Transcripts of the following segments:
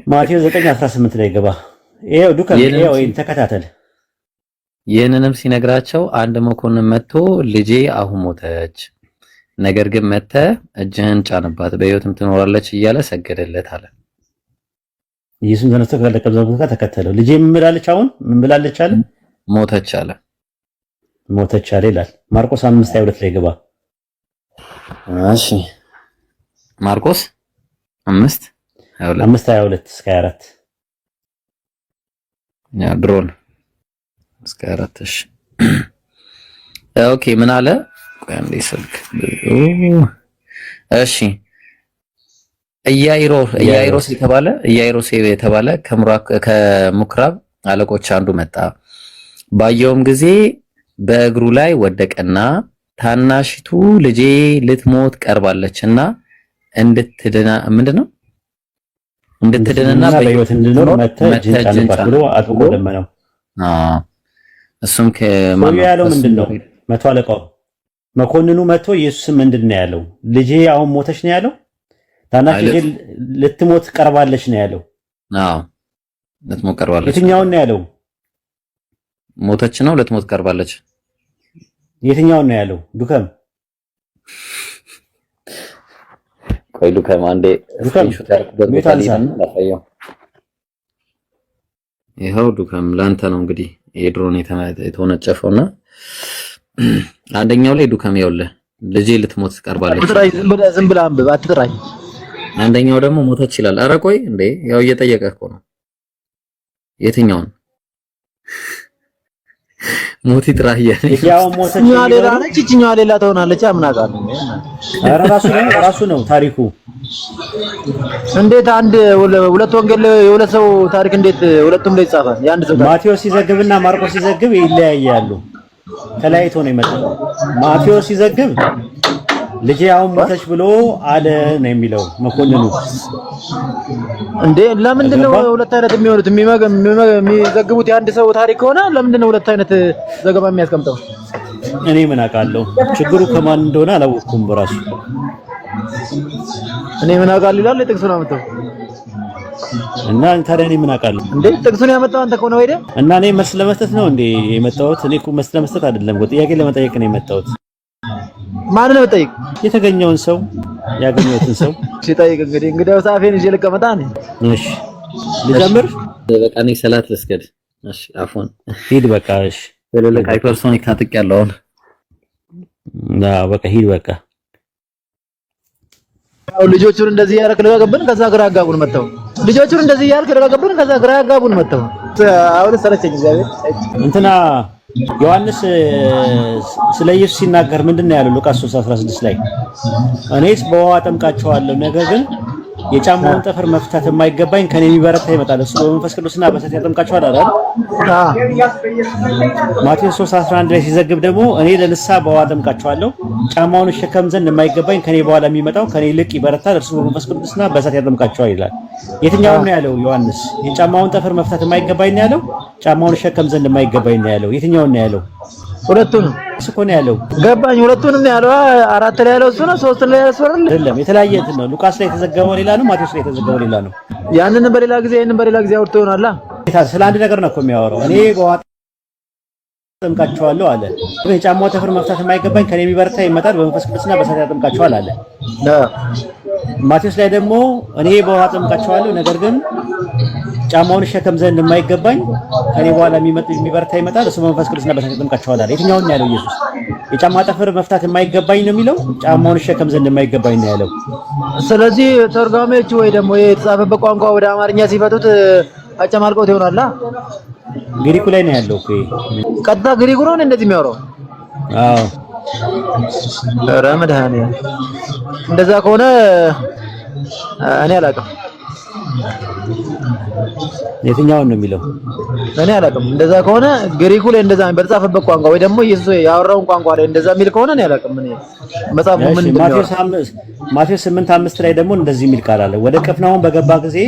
ማቴዎስ 9:18 ላይ ገባ። ይሄው ዱከም ይሄው ተከታተል። ይህንንም ሲነግራቸው አንድ መኮንን መጥቶ ልጄ አሁን ሞተች፣ ነገር ግን መጥተህ እጅህን ጫንባት በሕይወትም ትኖራለች እያለ ሰገደለት አለ። ኢየሱስ ተነስቶ ከደቀ መዛሙርቱ ጋር ተከተለው። ልጄ ምን ብላለች? አሁን ምን ብላለች አለ? ሞተች አለ። ሞተች አለ ይላል። ማርቆስ 5:22 ላይ ገባ። እሺ ማርቆስ 5:22 እስከ 24 ያ ድሮን እስከ 24 እሺ ኦኬ ምን አለ? ቆይ አንዴ ስልክ እሺ ኢያኢሮስ የተባለ ከምኩራብ አለቆች አንዱ መጣ። ባየውም ጊዜ በእግሩ ላይ ወደቀና ታናሽቱ ልጄ ልትሞት ቀርባለችና እንድትድና ምንድነው እንድትድንና በሕይወት እንድኖር መጥተህ እጅህን ጫንባት ብሎ አጥብቆ ለመነው። እሱም ያለው ምንድነው? መቶ አለቃው መኮንኑ መጥቶ ኢየሱስ ምንድነው ያለው? ልጄ አሁን ሞተች ነው ያለው? ታናሽ ልጄ ልትሞት ቀርባለች ነው ያለው? አዎ ልትሞት ቀርባለች። የትኛውን ነው ያለው? ሞተች ነው ልትሞት ቀርባለች? የትኛውን ነው ያለው? ዱከም ቆይ ዱከም አንዴ ስክሪንሾት ያደረኩበት ቦታ ላይ ነው። ይኸው ዱከም ላንተ ነው እንግዲህ የድሮን የተወነጨፈውና አንደኛው ላይ ዱከም ይኸውልህ ልጄ ልትሞት ቀርባለች። ዝም ብለህ አንብብ አትጥራኝ። አንደኛው ደግሞ ሞተች ይላል። ኧረ ቆይ እንዴ ያው እየጠየቀህ እኮ ነው። የትኛውን ሞት ይጥራህ ያው ሞተች ሌላ ነች እቺኛዋ ሌላ ትሆናለች። አምናቃለሁ። ኧረ ራሱ ነው ታሪኩ። እንዴት አንድ ሁለት ወንጌል የሁለት ሰው ታሪክ እንዴት ሁለቱም ላይ ይጻፋል? የአንድ ሰው ማቴዎስ ሲዘግብና ማርቆስ ሲዘግብ ይለያያሉ። ተለያይቶ ነው የመጣው። ማቴዎስ ሲዘግብ ልጄ አሁን ሞተች ብሎ አለ ነው የሚለው መኮንኑ። እንዴ ለምንድን ነው ሁለት አይነት የሚሆኑት? የሚዘግቡት የአንድ ሰው ታሪክ ሆነ ለምንድን ነው ሁለት አይነት ዘገባ የሚያስቀምጠው? እኔ ምን አውቃለሁ? ችግሩ ከማን እንደሆነ አላወቅኩም በራሱ። እኔ ምን አውቃለሁ ይላል ጥቅሱን አመጣው እና ታዲያ እኔ ምን አውቃለሁ? እንዴ ጥቅሱን ያመጣው አንተ ከሆነ ወይ እና እኔ መልስ ለመስጠት ነው እንዴ የመጣሁት? እኔ እኮ መልስ ለመስጠት አይደለም፣ ጥያቄ ለመጠየቅ ነው የመጣሁት። ማን ነው ጠይቅ? የተገኘውን ሰው ያገኘሁትን ሰው ሲጠይቅ እንግዲያው ሳፌን ይዤ ልቀመጣ ነኝ። እሺ ልጀምር። በቃ እኔ ሰላት ልስገድ። እሺ አፎን ሂድ በቃ። እሺ ለለለ ሃይፐርሶኒክ ታጥቅ ያለውን በቃ ሂድ በቃ። ያው ልጆቹን እንደዚህ ያረክ ለጋገብን ከዛ ግራ አጋቡን መተው። ልጆቹን እንደዚህ ያልክ ለጋገብን ከዛ ግራ አጋቡን መተው። አሁን ሰለቸኝ። እግዚአብሔር እንትና ዮሐንስ ስለ ኢየሱስ ሲናገር ምንድነው ያለው? ሉቃስ 3:16 ላይ እኔስ በውሃ አጠምቃቸዋለሁ፣ ነገር ግን የጫማውን ጠፍር መፍታት የማይገባኝ ከኔ የሚበረታ ይመጣል፣ እሱ በመንፈስ ቅዱስና በእሳት ያጠምቃቸዋል አለ። ማቴዎስ 3:11 ላይ ሲዘግብ ደግሞ እኔ ለንስሐ በውሃ አጠምቃቸዋለሁ፣ ጫማውን እሸከም ዘንድ የማይገባኝ ከኔ በኋላ የሚመጣው ከኔ ይልቅ ይበረታል፣ እርሱ በመንፈስ ቅዱስና በእሳት ያጠምቃቸዋል ይላል። የትኛውን ነው ያለው ዮሐንስ? የጫማውን ጠፍር መፍታት የማይገባኝ ነው ያለው? ጫማውን እሸከም ዘንድ የማይገባኝ ነው ያለው? የትኛውን ነው ያለው? ሁለቱንም እሱ እኮ ነው ያለው። ገባኝ። ሁለቱንም ነው ያለው። አራት ላይ ያለው እሱ ነው፣ ሶስት ላይ ያለው እሱ አይደለም። የተለያየ እንትን ነው። ሉቃስ ላይ የተዘገበው ሌላ ነው፣ ማቴዎስ ላይ የተዘገበው ሌላ ነው። ያንን በሌላ ጊዜ ይሄንን በሌላ ጊዜ አውርቶ ይሆናል። ስለ አንድ ነገር ነው እኮ የሚያወራው። እኔ በውሃ አጠምቃቸዋለሁ አለ። የጫማው ጠፍር መፍታት የማይገባኝ ከኔ የሚበረታ ይመጣል፣ በመንፈስ ቅዱስና በእሳት ያጠምቃቸዋል አለ። ማቴዎስ ላይ ደግሞ እኔ በውሃ አጠምቃቸዋለሁ፣ ነገር ግን ጫማውን እሸከም ዘንድ የማይገባኝ ከኔ በኋላ የሚበረታ ይመጣል፣ እሱ በመንፈስ ቅዱስና በእሳት ያጠምቃቸዋል አለ። የትኛውን ነው ያለው ኢየሱስ? የጫማ ጠፍር መፍታት የማይገባኝ ነው የሚለው? ጫማውን እሸከም ዘንድ የማይገባኝ ነው ያለው? ስለዚህ ተርጓሚዎች ወይ ደግሞ የተጻፈበት ቋንቋ ወደ አማርኛ ሲፈቱት አጨማልቆት ይሆናል። ግሪኩ ላይ ነው ያለው እኮ። ቀጥታ ግሪኩ ነው እንደዚህ የሚያወራው? አዎ። ረመዳን እንደዛ ከሆነ እኔ አላውቅም። የትኛውን ነው የሚለው? እኔ አላውቅም። እንደዛ ከሆነ ግሪኩ ላይ እንደዛ በተጻፈበት ቋንቋ ወይ ደግሞ ኢየሱስ ያወራውን ቋንቋ ላይ እንደዛ የሚል ከሆነ እኔ አላውቅም። እኔ መጽሐፉ ምን እንደሚያወራ ማቴዎስ 8:5 ላይ ደግሞ እንደዚህ የሚል ቃል አለ። ወደ ቅፍርናሆም በገባ ጊዜ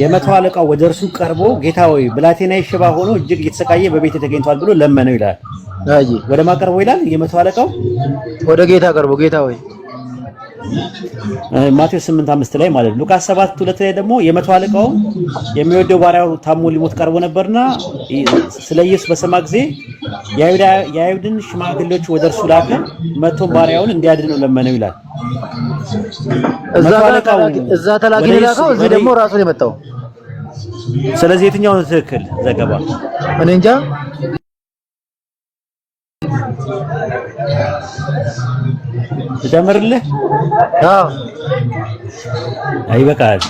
የመቶ አለቃው ወደ እርሱ ቀርቦ ጌታ ሆይ ብላቴናዬ ሽባ ሆኖ እጅግ እየተሰቃየ በቤቴ ተገኝቷል ብሎ ለመነው ይላል። አይ ወደ ማቀርቦ ይላል የመቶ አለቃው ወደ ጌታ ቀርቦ ጌታ ሆይ ማቴዎስ 8:5 ላይ ማለት ነው። ሉቃስ 7:2 ላይ ደግሞ የመቶ አለቃው የሚወደው ባሪያው ታሞ ሊሞት ቀርቦ ነበርና ስለ ኢየሱስ በሰማ ጊዜ የአይሁድን ሽማግሌዎች ወደ እርሱ ላከ፣ መጥቶም ባሪያውን እንዲያድነው ለመነው ይላል። እዛ ተላኪ ላከው፣ እዚህ ደግሞ ራሱ ነው የመጣው። ስለዚህ የትኛው ነው ትክክል ዘገባ? እኔ እንጃ። ልጨምርልህ? አዎ አይበቃል።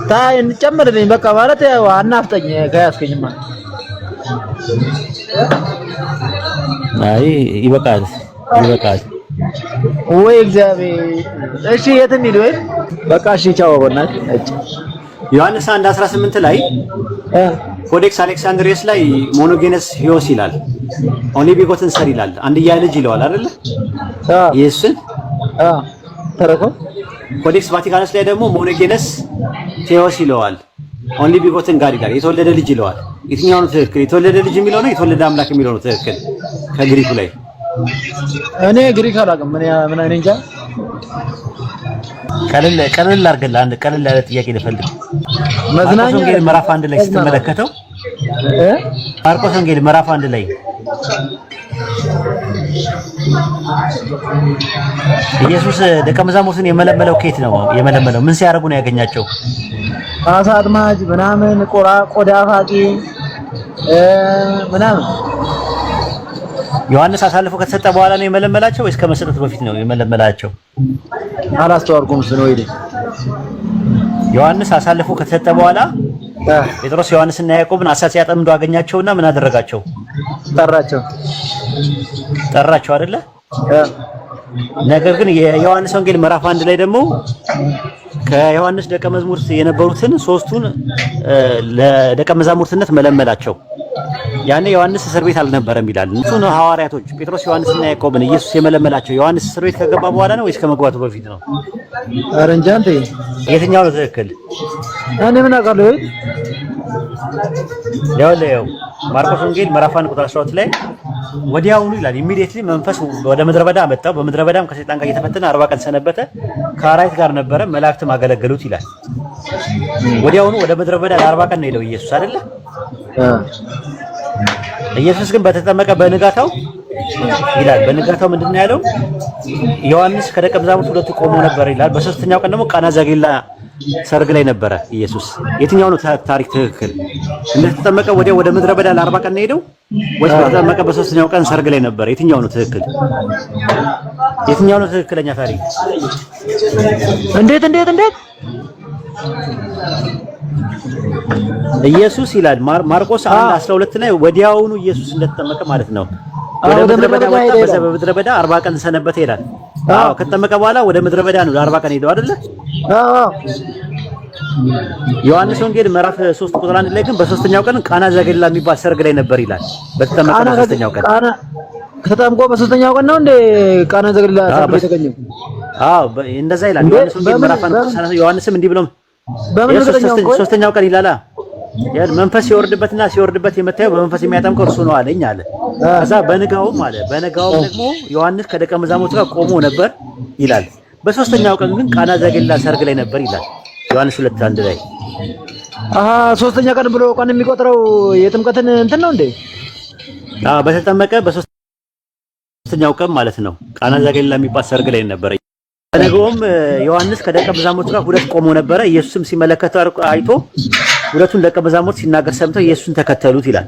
ታይ እንጨምርልኝ በቃ ማለት ያው አናፍጠኝ ከያስከኝማ። አይ ይበቃል፣ ይበቃል። ወይ እግዚአብሔር። እሺ የት እንሂድ? ወይ በቃ እሺ ቻው በእናትህ። ዮሐንስ 1:18 ላይ ኮዴክስ አሌክሳንድሪየስ ላይ ሞኖጌነስ ሂዮስ ይላል፣ ኦንሊ ቢጎትን ሰር ይላል፣ አንድያ ልጅ ይለዋል አይደለ? ኢየሱስን ተረኮ። ኮዴክስ ቫቲካንስ ላይ ደግሞ ሞኖጌነስ ቴዎስ ይለዋል፣ ኦንሊ ቢጎትን ጋር ይላል፣ የተወለደ ልጅ ይለዋል። የትኛው ነው ትክክል? የተወለደ ልጅ የሚለው ነው የተወለደ አምላክ የሚለው ነው ትክክል? ከግሪኩ ላይ እኔ ግሪክ አላውቅም። ምን እንጃ። ቀለል አድርገን አንድ ቀለል ያለ ጥያቄ ልፈልግ። መዝናኛ ወንጌል ምዕራፍ 1 ላይ ስትመለከተው ማርቆስ ወንጌል ምዕራፍ 1 ላይ ኢየሱስ ደቀ መዛሙርትን የመለመለው ከየት ነው የመለመለው? ምን ሲያደርጉ ነው ያገኛቸው? አሳ አጥማጅ ምናምን ቆዳ ፋቂ ምናምን። ዮሐንስ አሳልፎ ከተሰጠ በኋላ ነው የመለመላቸው ወይስ ከመሰጠቱ በፊት ነው የመለመላቸው? አላስተዋልኩም። ስኖይዴ ዮሐንስ አሳልፎ ከተሰጠ በኋላ ጴጥሮስ ዮሐንስና ያዕቆብን አሳ ሲያጠምዱ አገኛቸውና ምን አደረጋቸው? ጠራቸው አይደለ? ነገር ግን የዮሐንስ ወንጌል ምዕራፍ 1 ላይ ደግሞ ከዮሐንስ ደቀ መዛሙርት የነበሩትን ሶስቱን ለደቀ መዛሙርትነት መለመላቸው። ያኔ ዮሐንስ እስር ቤት አልነበረም ይላል። እሱን ሐዋርያቶች ጴጥሮስ ዮሐንስና ያዕቆብን ኢየሱስ የመለመላቸው ዮሐንስ እስር ቤት ከገባ በኋላ ነው ወይስ ከመግባቱ በፊት ነው? ኧረ እንጃ። አንተ የትኛው ነው ትክክል? እኔ ምን አውቃለሁ? ያው ማርቆስ ወንጌል ምዕራፍ 1 ቁጥር 12 ላይ ወዲያውኑ ይላል ኢሚዲየትሊ መንፈስ ወደ ምድረ በዳ መጣው፣ በምድረ በዳም ከሰይጣን ጋር እየተፈተነ 40 ቀን ሰነበተ፣ ከአራዊት ጋር ነበረ፣ መላእክትም አገለገሉት ይላል። ወዲያውኑ ወደ ምድረ በዳ ለ40 ቀን ነው ሄደው ኢየሱስ አይደለ? ኢየሱስ ግን በተጠመቀ በንጋታው ይላል። በንጋታው ምንድነው ያለው? ዮሐንስ ከደቀ መዛሙርት ሁለቱ ቆሞ ነበር ይላል። በሶስተኛው ቀን ደግሞ ቃና ዘገሊላ ሰርግ ላይ ነበረ ኢየሱስ። የትኛው ነው ታሪክ ትክክል? እንደተጠመቀ ወዲያው ወደ ምድረ በዳ ለ40 ቀን ነው ሄደው ወይስ በተጠመቀ በሶስተኛው ቀን ሰርግ ላይ ነበረ? የትኛው ነው ትክክል? የትኛው ነው ትክክለኛ ታሪክ? እንዴት ኢየሱስ ይላል ማርቆስ 1:12 ላይ ወዲያውኑ ኢየሱስ እንደተጠመቀ ማለት ነው ወደ ምድረ በዳ ወጣ፣ በምድረ በዳ 40 ቀን ሰነበተ ይላል። አዎ ከተጠመቀ በኋላ ወደ ምድረ በዳ ነው ለ40 ቀን ሄደው አይደለ? አዎ። ዮሐንስ ወንጌል ምዕራፍ 3 ቁጥር 1 ላይ ግን በሶስተኛው ቀን ቃና ዘገሊላ የሚባል ሰርግ ላይ ነበር ይላል። በተጠመቀ በሶስተኛው ቀን ከተጠምቆ በሶስተኛው ቀን ነው እንደ ቃና ዘገሊላ ሰርግ ላይ ተገኘው። አዎ እንደዛ ይላል ዮሐንስ ወንጌል ምዕራፍ 1 ዮሐንስም እንዲህ ብሎ ሶስተኛው ቀን ይላል። መንፈስ ሲወርድበት የምታየው በመንፈስ የሚያጠምቀው እርሱ ነው አለኝ አለ። ከዛ በነጋውም ደግሞ ዮሐንስ ከደቀ መዛሙርቱ ጋር ቆሞ ነበር ይላል። በሶስተኛው ቀን ግን ቃና ዘገሊላ ሰርግ ላይ ነበር ይላል ዮሐንስ 2:1 ላይ። ሶስተኛ ቀን ብሎ ቀን የሚቆጥረው የጥምቀትን እንትን ነው እንዴ? በተጠመቀ በሶስተኛው ቀን ማለት ነው። ቃና ዘገሊላ የሚባል ሰርግ ላይ ነበር። በነጋውም ዮሐንስ ከደቀ መዛሙርቱ ጋር ሁለት ቆሞ ነበረ። ኢየሱስም ሲመለከት አይቶ ሁለቱን ደቀ መዛሙርት ሲናገር ሰምተው ኢየሱስን ተከተሉት ይላል።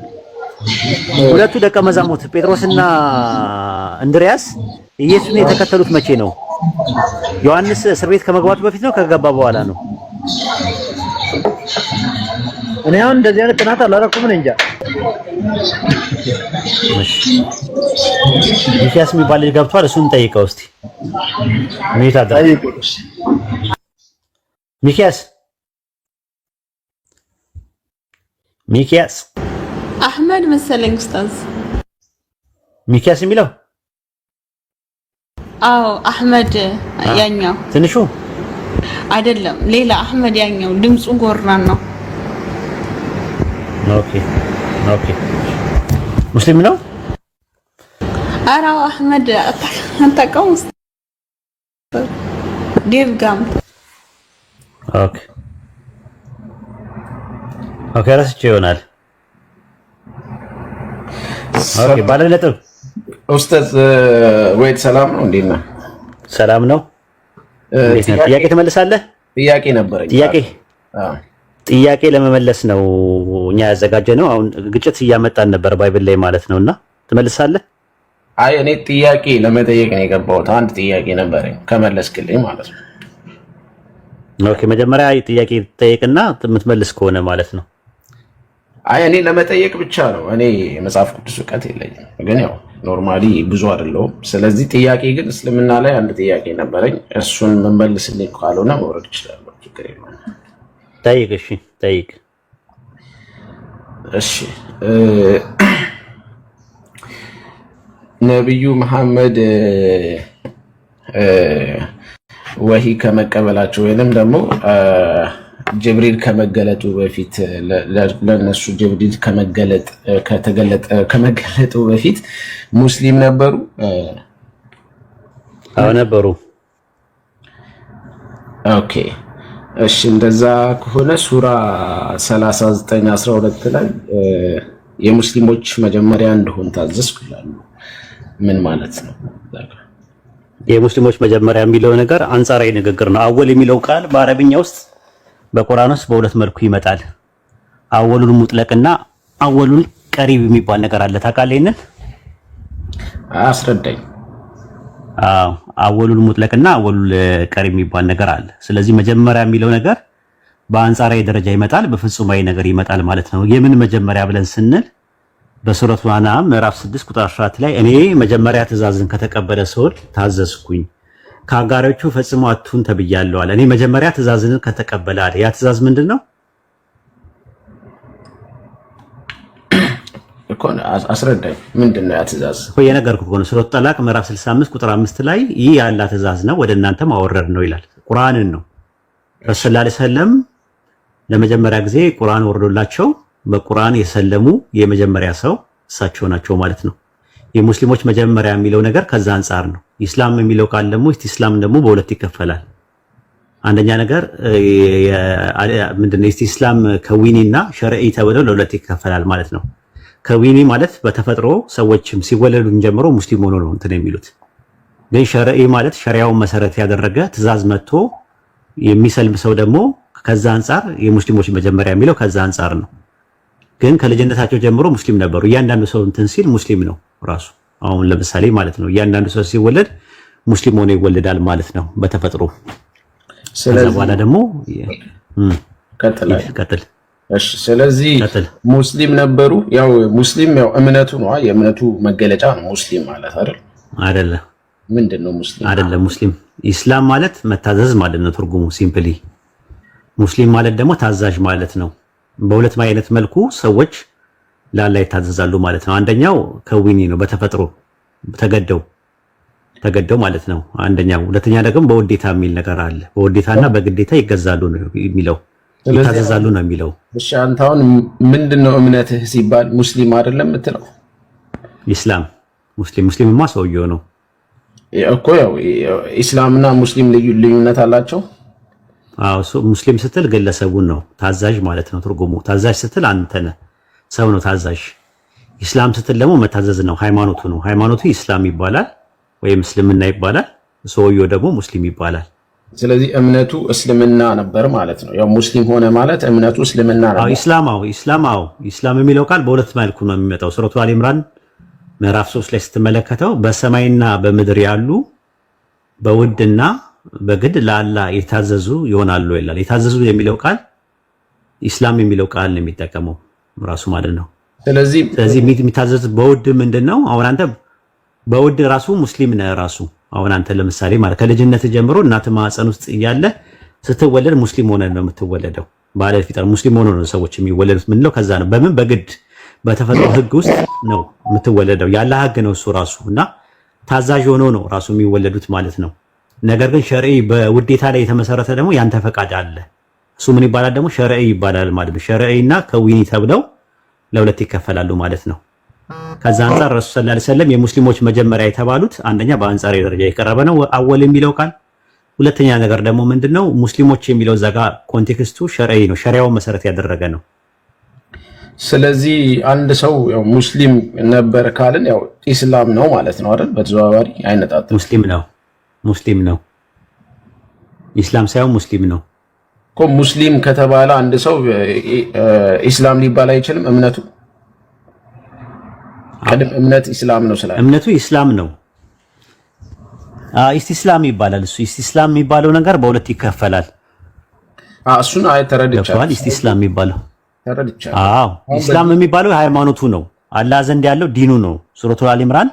ሁለቱ ደቀ መዛሙርት ጴጥሮስና እንድሪያስ ኢየሱስን የተከተሉት መቼ ነው? ዮሐንስ እስር ቤት ከመግባቱ በፊት ነው ከገባ በኋላ ነው? እኔ አሁን እንደዚህ አይነት ጥናት አላደረኩም። እኔ እንጃ። ሚኪያስ የሚባል ልጅ ገብቷል። እሱን ጠይቀው እስቲ። ምን ታደርግ? ሚኪያስ አህመድ መሰለኝ ኡስታዝ። ሚኪያስ የሚለው አዎ አህመድ ያኛው ትንሹ አይደለም፣ ሌላ አህመድ ያኛው ድምፁ ጎራን ነው። ኦኬ ሙስሊም ነው። አራው አህመድ አታውቀውም? ዴቭ ጋም ኦኬ ረስቼ ይሆናል። ኦኬ ባለ ነጥብ ኡስታዝ ወይት ሰላም ነው? እንዴት ነህ? ሰላም ነው። ጥያቄ ትመልሳለህ? ጥያቄ ነበረኝ። ጥያቄ ለመመለስ ነው እኛ ያዘጋጀነው። አሁን ግጭት እያመጣን ነበር ባይብል ላይ ማለት ነውና ትመልሳለህ? አይ እኔ ጥያቄ ለመጠየቅ ነው የገባሁት። አንድ ጥያቄ ነበረኝ ከመለስክልኝ ማለት ነው። ኦኬ መጀመሪያ ጥያቄ ትጠይቅና የምትመልስ ከሆነ ማለት ነው። አይ እኔ ለመጠየቅ ብቻ ነው። እኔ የመጽሐፍ ቅዱስ እውቀት የለኝም፣ ግን ያው ኖርማሊ ብዙ አይደለሁም። ስለዚህ ጥያቄ ግን እስልምና ላይ አንድ ጥያቄ ነበረኝ። እሱን መመልስልኝ ካልሆነ መውረድ እችላለሁ። ችግር የለውም። ጠይቅ። እሺ ጠይቅ። እሺ ነብዩ መሐመድ ወሂ ከመቀበላቸው ወይንም ደግሞ ጅብሪል ከመገለጡ በፊት ለነሱ ጅብሪል ከመገለጡ በፊት ሙስሊም ነበሩ? አዎ ነበሩ። ኦኬ እሺ እንደዛ ከሆነ ሱራ 39:12 ላይ የሙስሊሞች መጀመሪያ እንደሆን ታዘዝኩ ይላሉ። ምን ማለት ነው? የሙስሊሞች መጀመሪያ የሚለው ነገር አንጻራዊ ንግግር ነው። አወል የሚለው ቃል በአረብኛ ውስጥ በቁርአን ውስጥ በሁለት መልኩ ይመጣል። አወሉል ሙጥለቅና አወሉል ቀሪብ የሚባል ነገር አለ። ታውቃለህ ይሄንን? አስረዳኝ። አዎ አወሉል ሙጥለቅና አወሉል ቀሪብ የሚባል ነገር አለ። ስለዚህ መጀመሪያ የሚለው ነገር በአንጻራዊ ደረጃ ይመጣል፣ በፍጹማዊ ነገር ይመጣል ማለት ነው። የምን መጀመሪያ ብለን ስንል በሱረቱ አንዓም ምዕራፍ 6 ቁጥር 14 ላይ እኔ መጀመሪያ ትእዛዝን ከተቀበለ ሰው ታዘዝኩኝ ከአጋሮቹ ፈጽሞ አትሁን ተብያለሁ አለ። እኔ መጀመሪያ ትእዛዝን ከተቀበለ አለ። ያ ትእዛዝ ምንድነው? እኮ አስረዳኝ። ምንድነው ያ ትእዛዝ? እኮ የነገርኩህ እኮ ነው። ሱረቱ ጠላቅ ምዕራፍ 65 ቁጥር 5 ላይ ይህ ያላ ትእዛዝ ነው ወደ እናንተ ማወረድ ነው ይላል። ቁርአንን ነው። ረሱል ሰለላሁ ዐለይሂ ወሰለም ለመጀመሪያ ጊዜ ቁርአን ወርዶላቸው በቁርአን የሰለሙ የመጀመሪያ ሰው እሳቸው ናቸው ማለት ነው። የሙስሊሞች መጀመሪያ የሚለው ነገር ከዛ አንጻር ነው። ኢስላም የሚለው ቃል ደግሞ ኢስላም ደግሞ በሁለት ይከፈላል። አንደኛ ነገር ምንድነው? ኢስላም ከዊኒና ሸርዒ ተብለው ለሁለት ይከፈላል ማለት ነው። ከዊኒ ማለት በተፈጥሮ ሰዎችም ሲወለዱ ጀምሮ ሙስሊም ሆኖ ነው እንትን የሚሉት። ግን ሸርዒ ማለት ሸሪዓውን መሰረት ያደረገ ትእዛዝ መጥቶ የሚሰልም ሰው ደግሞ ከዛ አንጻር የሙስሊሞች መጀመሪያ የሚለው ከዛ አንጻር ነው። ግን ከልጅነታቸው ጀምሮ ሙስሊም ነበሩ። እያንዳንዱ ሰው እንትን ሲል ሙስሊም ነው ራሱ። አሁን ለምሳሌ ማለት ነው እያንዳንዱ ሰው ሲወለድ ሙስሊም ሆኖ ይወለዳል ማለት ነው በተፈጥሮ። ስለዚህ በኋላ ደግሞ ቀጥል። እሺ ስለዚህ ሙስሊም ነበሩ። ያው ሙስሊም ያው እምነቱ ነው፣ የእምነቱ መገለጫ ነው ሙስሊም ማለት አይደል? አይደለም። ምንድነው ሙስሊም? አይደለም። ሙስሊም ኢስላም ማለት መታዘዝ ማለት ነው ትርጉሙ ሲምፕሊ። ሙስሊም ማለት ደግሞ ታዛዥ ማለት ነው። በሁለት አይነት መልኩ ሰዎች ለአላህ ይታዘዛሉ ማለት ነው። አንደኛው ከዊኒ ነው፣ በተፈጥሮ ተገደው ማለት ነው አንደኛው። ሁለተኛ ደግሞ በውዴታ የሚል ነገር አለ። በውዴታና በግዴታ ይገዛሉ ነው የሚለው፣ ይታዘዛሉ ነው የሚለው። እሺ አንተ አሁን ምንድነው እምነትህ ሲባል ሙስሊም አይደለም የምትለው? ኢስላም ሙስሊምማ ሰውየው ነው እኮ። ያው ኢስላምና ሙስሊም ልዩነት አላቸው። አዎ ሙስሊም ስትል ግለሰቡን ነው፣ ታዛዥ ማለት ነው ትርጉሙ። ታዛዥ ስትል አንተ ነህ፣ ሰው ነው ታዛዥ። ኢስላም ስትል ደግሞ መታዘዝ ነው፣ ሃይማኖቱ ነው። ሃይማኖቱ ኢስላም ይባላል ወይም እስልምና ይባላል። ሰውየው ደግሞ ሙስሊም ይባላል። ስለዚህ እምነቱ እስልምና ነበር ማለት ነው። ያው ሙስሊም ሆነ ማለት እምነቱ እስልምና ነበር። ኢስላም የሚለው ቃል በሁለት መልኩ ነው የሚመጣው። ሱረቱ አሊ ኢምራን ምዕራፍ 3 ላይ ስትመለከተው በሰማይና በምድር ያሉ በውድና በግድ ለአላህ የታዘዙ ይሆናሉ ይላል። የታዘዙ የሚለው ቃል ኢስላም የሚለው ቃል ነው የሚጠቀመው ራሱ ማለት ነው። ስለዚህ የሚታዘዝ በውድ ምንድነው? አሁን አንተ በውድ ራሱ ሙስሊም ነህ ራሱ። አሁን አንተ ለምሳሌ ማለት ከልጅነት ጀምሮ እናት ማህፀን ውስጥ እያለ ስትወለድ ሙስሊም ሆነ ነው የምትወለደው። ባለ ፊጠር ሙስሊም ሆኖ ነው ሰዎች የሚወለዱት። ምንለው ከዛ ነው። በምን በግድ በተፈጥሮ ህግ ውስጥ ነው የምትወለደው። ያለ ህግ ነው እሱ ራሱ እና ታዛዥ ሆኖ ነው ራሱ የሚወለዱት ማለት ነው። ነገር ግን ሸርዒ በውዴታ ላይ የተመሰረተ ደግሞ ያንተ ፈቃድ አለ። እሱ ምን ይባላል ደግሞ? ሸርዒ ይባላል ማለት ነው። ሸርዒና ከዊኒ ተብለው ለሁለት ይከፈላሉ ማለት ነው። ከዛ አንፃር ረሱል ሰለላሁ ዐለይሂ ወሰለም የሙስሊሞች መጀመሪያ የተባሉት አንደኛ በአንጻራዊ ደረጃ የቀረበ ነው አወል የሚለው ቃል። ሁለተኛ ነገር ደግሞ ምንድነው ሙስሊሞች የሚለው እዛ ጋር ኮንቴክስቱ ሸርዒ ነው፣ ሸሪዓውን መሰረት ያደረገ ነው። ስለዚህ አንድ ሰው ያው ሙስሊም ነበር ካልን ያው ኢስላም ነው ማለት ነው አይደል? በተዘዋዋሪ አይነጣጥም። ሙስሊም ነው ኢስላም ሳይሆን ሙስሊም ነው እኮ። ሙስሊም ከተባለ አንድ ሰው ኢስላም ሊባል አይችልም። እምነቱ ቀድም እምነት ኢስላም ነው ስላለ እምነቱ ኢስላም ነው። ኢስቲስላም ይባላል። እሱ ኢስቲስላም የሚባለው ነገር በሁለት ይከፈላል። እሱን አይ ተረድቻለሁ። ኢስቲስላም የሚባለው ተረድቻለሁ። ኢስላም የሚባለው ሃይማኖቱ ነው፣ አላህ ዘንድ ያለው ዲኑ ነው። ሱረቱል አሊ ኢምራን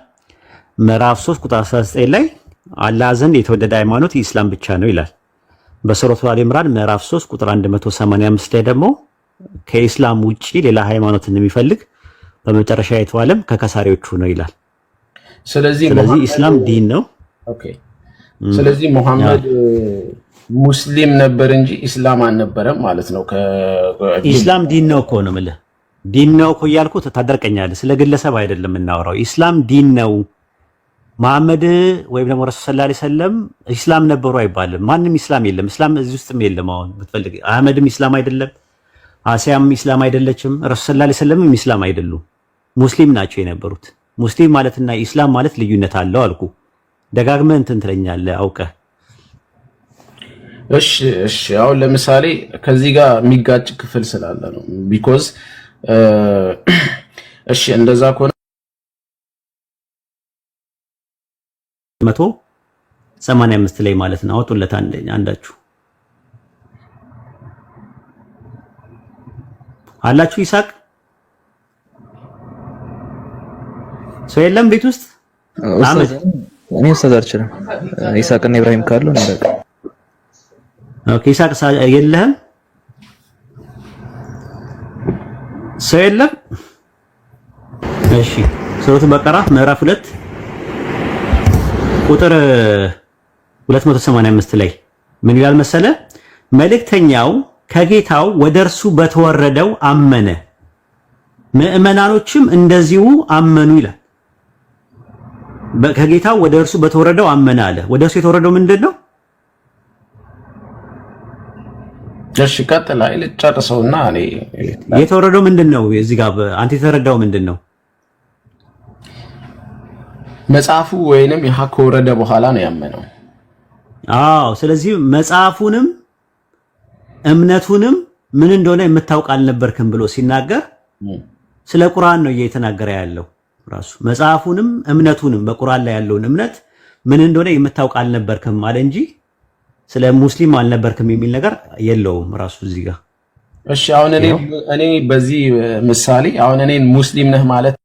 ምዕራፍ 3 ቁጥር 19 ላይ አላህ ዘንድ የተወደደ ሃይማኖት ኢስላም ብቻ ነው ይላል። በሱረቱል አሊ ኢምራን ምዕራፍ 3 ቁጥር 185 ላይ ደግሞ ከኢስላም ውጪ ሌላ ሃይማኖትን የሚፈልግ በመጨረሻ የተዋለም ከከሳሪዎቹ ነው ይላል። ስለዚህ ኢስላም ዲን ነው። ኦኬ። ስለዚህ ሙሐመድ ሙስሊም ነበር እንጂ ኢስላም አልነበረም ማለት ነው። ኢስላም ዲን ነው እኮ ነው የምልህ። ዲን ነው እኮ እያልኩት ታደርቀኛለህ። ስለ ግለሰብ አይደለም የምናወራው። ኢስላም ዲን ነው። መሐመድ ወይም ደግሞ ረሱል ሰለላሁ ዐለይሂ ወሰለም ኢስላም ነበሩ አይባልም። ማንም ኢስላም የለም። ኢስላም እዚህ ውስጥም የለም። አሁን ብትፈልግ አህመድም ኢስላም አይደለም፣ አሲያም ኢስላም አይደለችም፣ ረሱል ሰለላሁ ዐለይሂ ወሰለም ኢስላም አይደሉም። ሙስሊም ናቸው የነበሩት። ሙስሊም ማለትና ኢስላም ማለት ልዩነት አለው አልኩ። ደጋግመህ እንትን ትለኛለህ አውቀህ። እሺ አሁን ለምሳሌ ከዚህ ጋር የሚጋጭ ክፍል ስላለ ነው። ቢኮዝ እሺ እንደዛ ከሆነ 185 ላይ ማለት ነው። አውጡለት አንዳችሁ አላችሁ። ይሳቅ ሰው የለም ቤት ውስጥ እኔ ኡስታዝ አልችልም። ይሳቅና ኢብራሂም ካሉ ነው በቃ። ኦኬ ይሳቅ የለህም? ሰው የለም? እሺ ሱረቱ በቀራ ምዕራፍ 2 ቁጥር 285 ላይ ምን ይላል መሰለ? መልእክተኛው ከጌታው ወደ እርሱ በተወረደው አመነ፣ ምዕመናኖችም እንደዚሁ አመኑ ይላል። ከጌታው ወደ እርሱ በተወረደው አመነ አለ። ወደ እርሱ የተወረደው ምንድነው? እሺ ቀጥል አይል ጨርሰውና እኔ የተወረደው ምንድነው? እዚህ ጋር አንተ የተረዳው ምንድነው? መጽሐፉ ወይንም ይሃ ከወረደ በኋላ ነው ያመነው። አዎ። ስለዚህ መጽሐፉንም እምነቱንም ምን እንደሆነ የምታውቅ አልነበርክም ብሎ ሲናገር ስለ ቁርአን ነው እየተናገረ ያለው። ራሱ መጽሐፉንም እምነቱንም በቁርአን ላይ ያለውን እምነት ምን እንደሆነ የምታውቅ አልነበርክም አለ እንጂ ስለ ሙስሊም አልነበርክም የሚል ነገር የለውም ራሱ እዚህ ጋር። እሺ አሁን እኔ በዚህ ምሳሌ አሁን እኔን ሙስሊም ነህ ማለት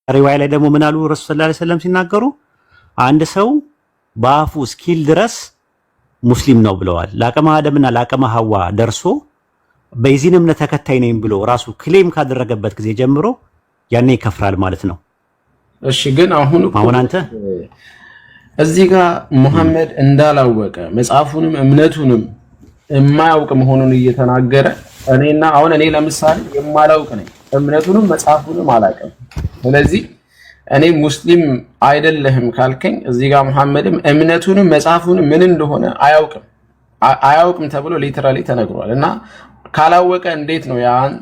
ሪዋያ ላይ ደግሞ ምን አሉ ረሱል ሰለላሁ ዐለይሂ ወሰለም ሲናገሩ አንድ ሰው በአፉ እስኪል ድረስ ሙስሊም ነው ብለዋል። ለአቅመ አደምና ለአቅመ ሐዋ ደርሶ በዚህን እምነት ተከታይ ነኝ ብሎ ራሱ ክሌም ካደረገበት ጊዜ ጀምሮ ያኔ ይከፍራል ማለት ነው። እሺ ግን አሁን አንተ እዚህ ጋር ሙሐመድ እንዳላወቀ መጽሐፉንም እምነቱንም የማያውቅ መሆኑን እየተናገረ እኔና አሁን እኔ ለምሳሌ የማላውቅ ነኝ፣ እምነቱንም መጽሐፉንም አላውቅም። ስለዚህ እኔ ሙስሊም አይደለህም ካልከኝ እዚህ ጋር መሐመድም እምነቱንም መጽሐፉንም ምን እንደሆነ አያውቅም ተብሎ ሊተራሊ ተነግሯል። እና ካላወቀ እንዴት ነው ያን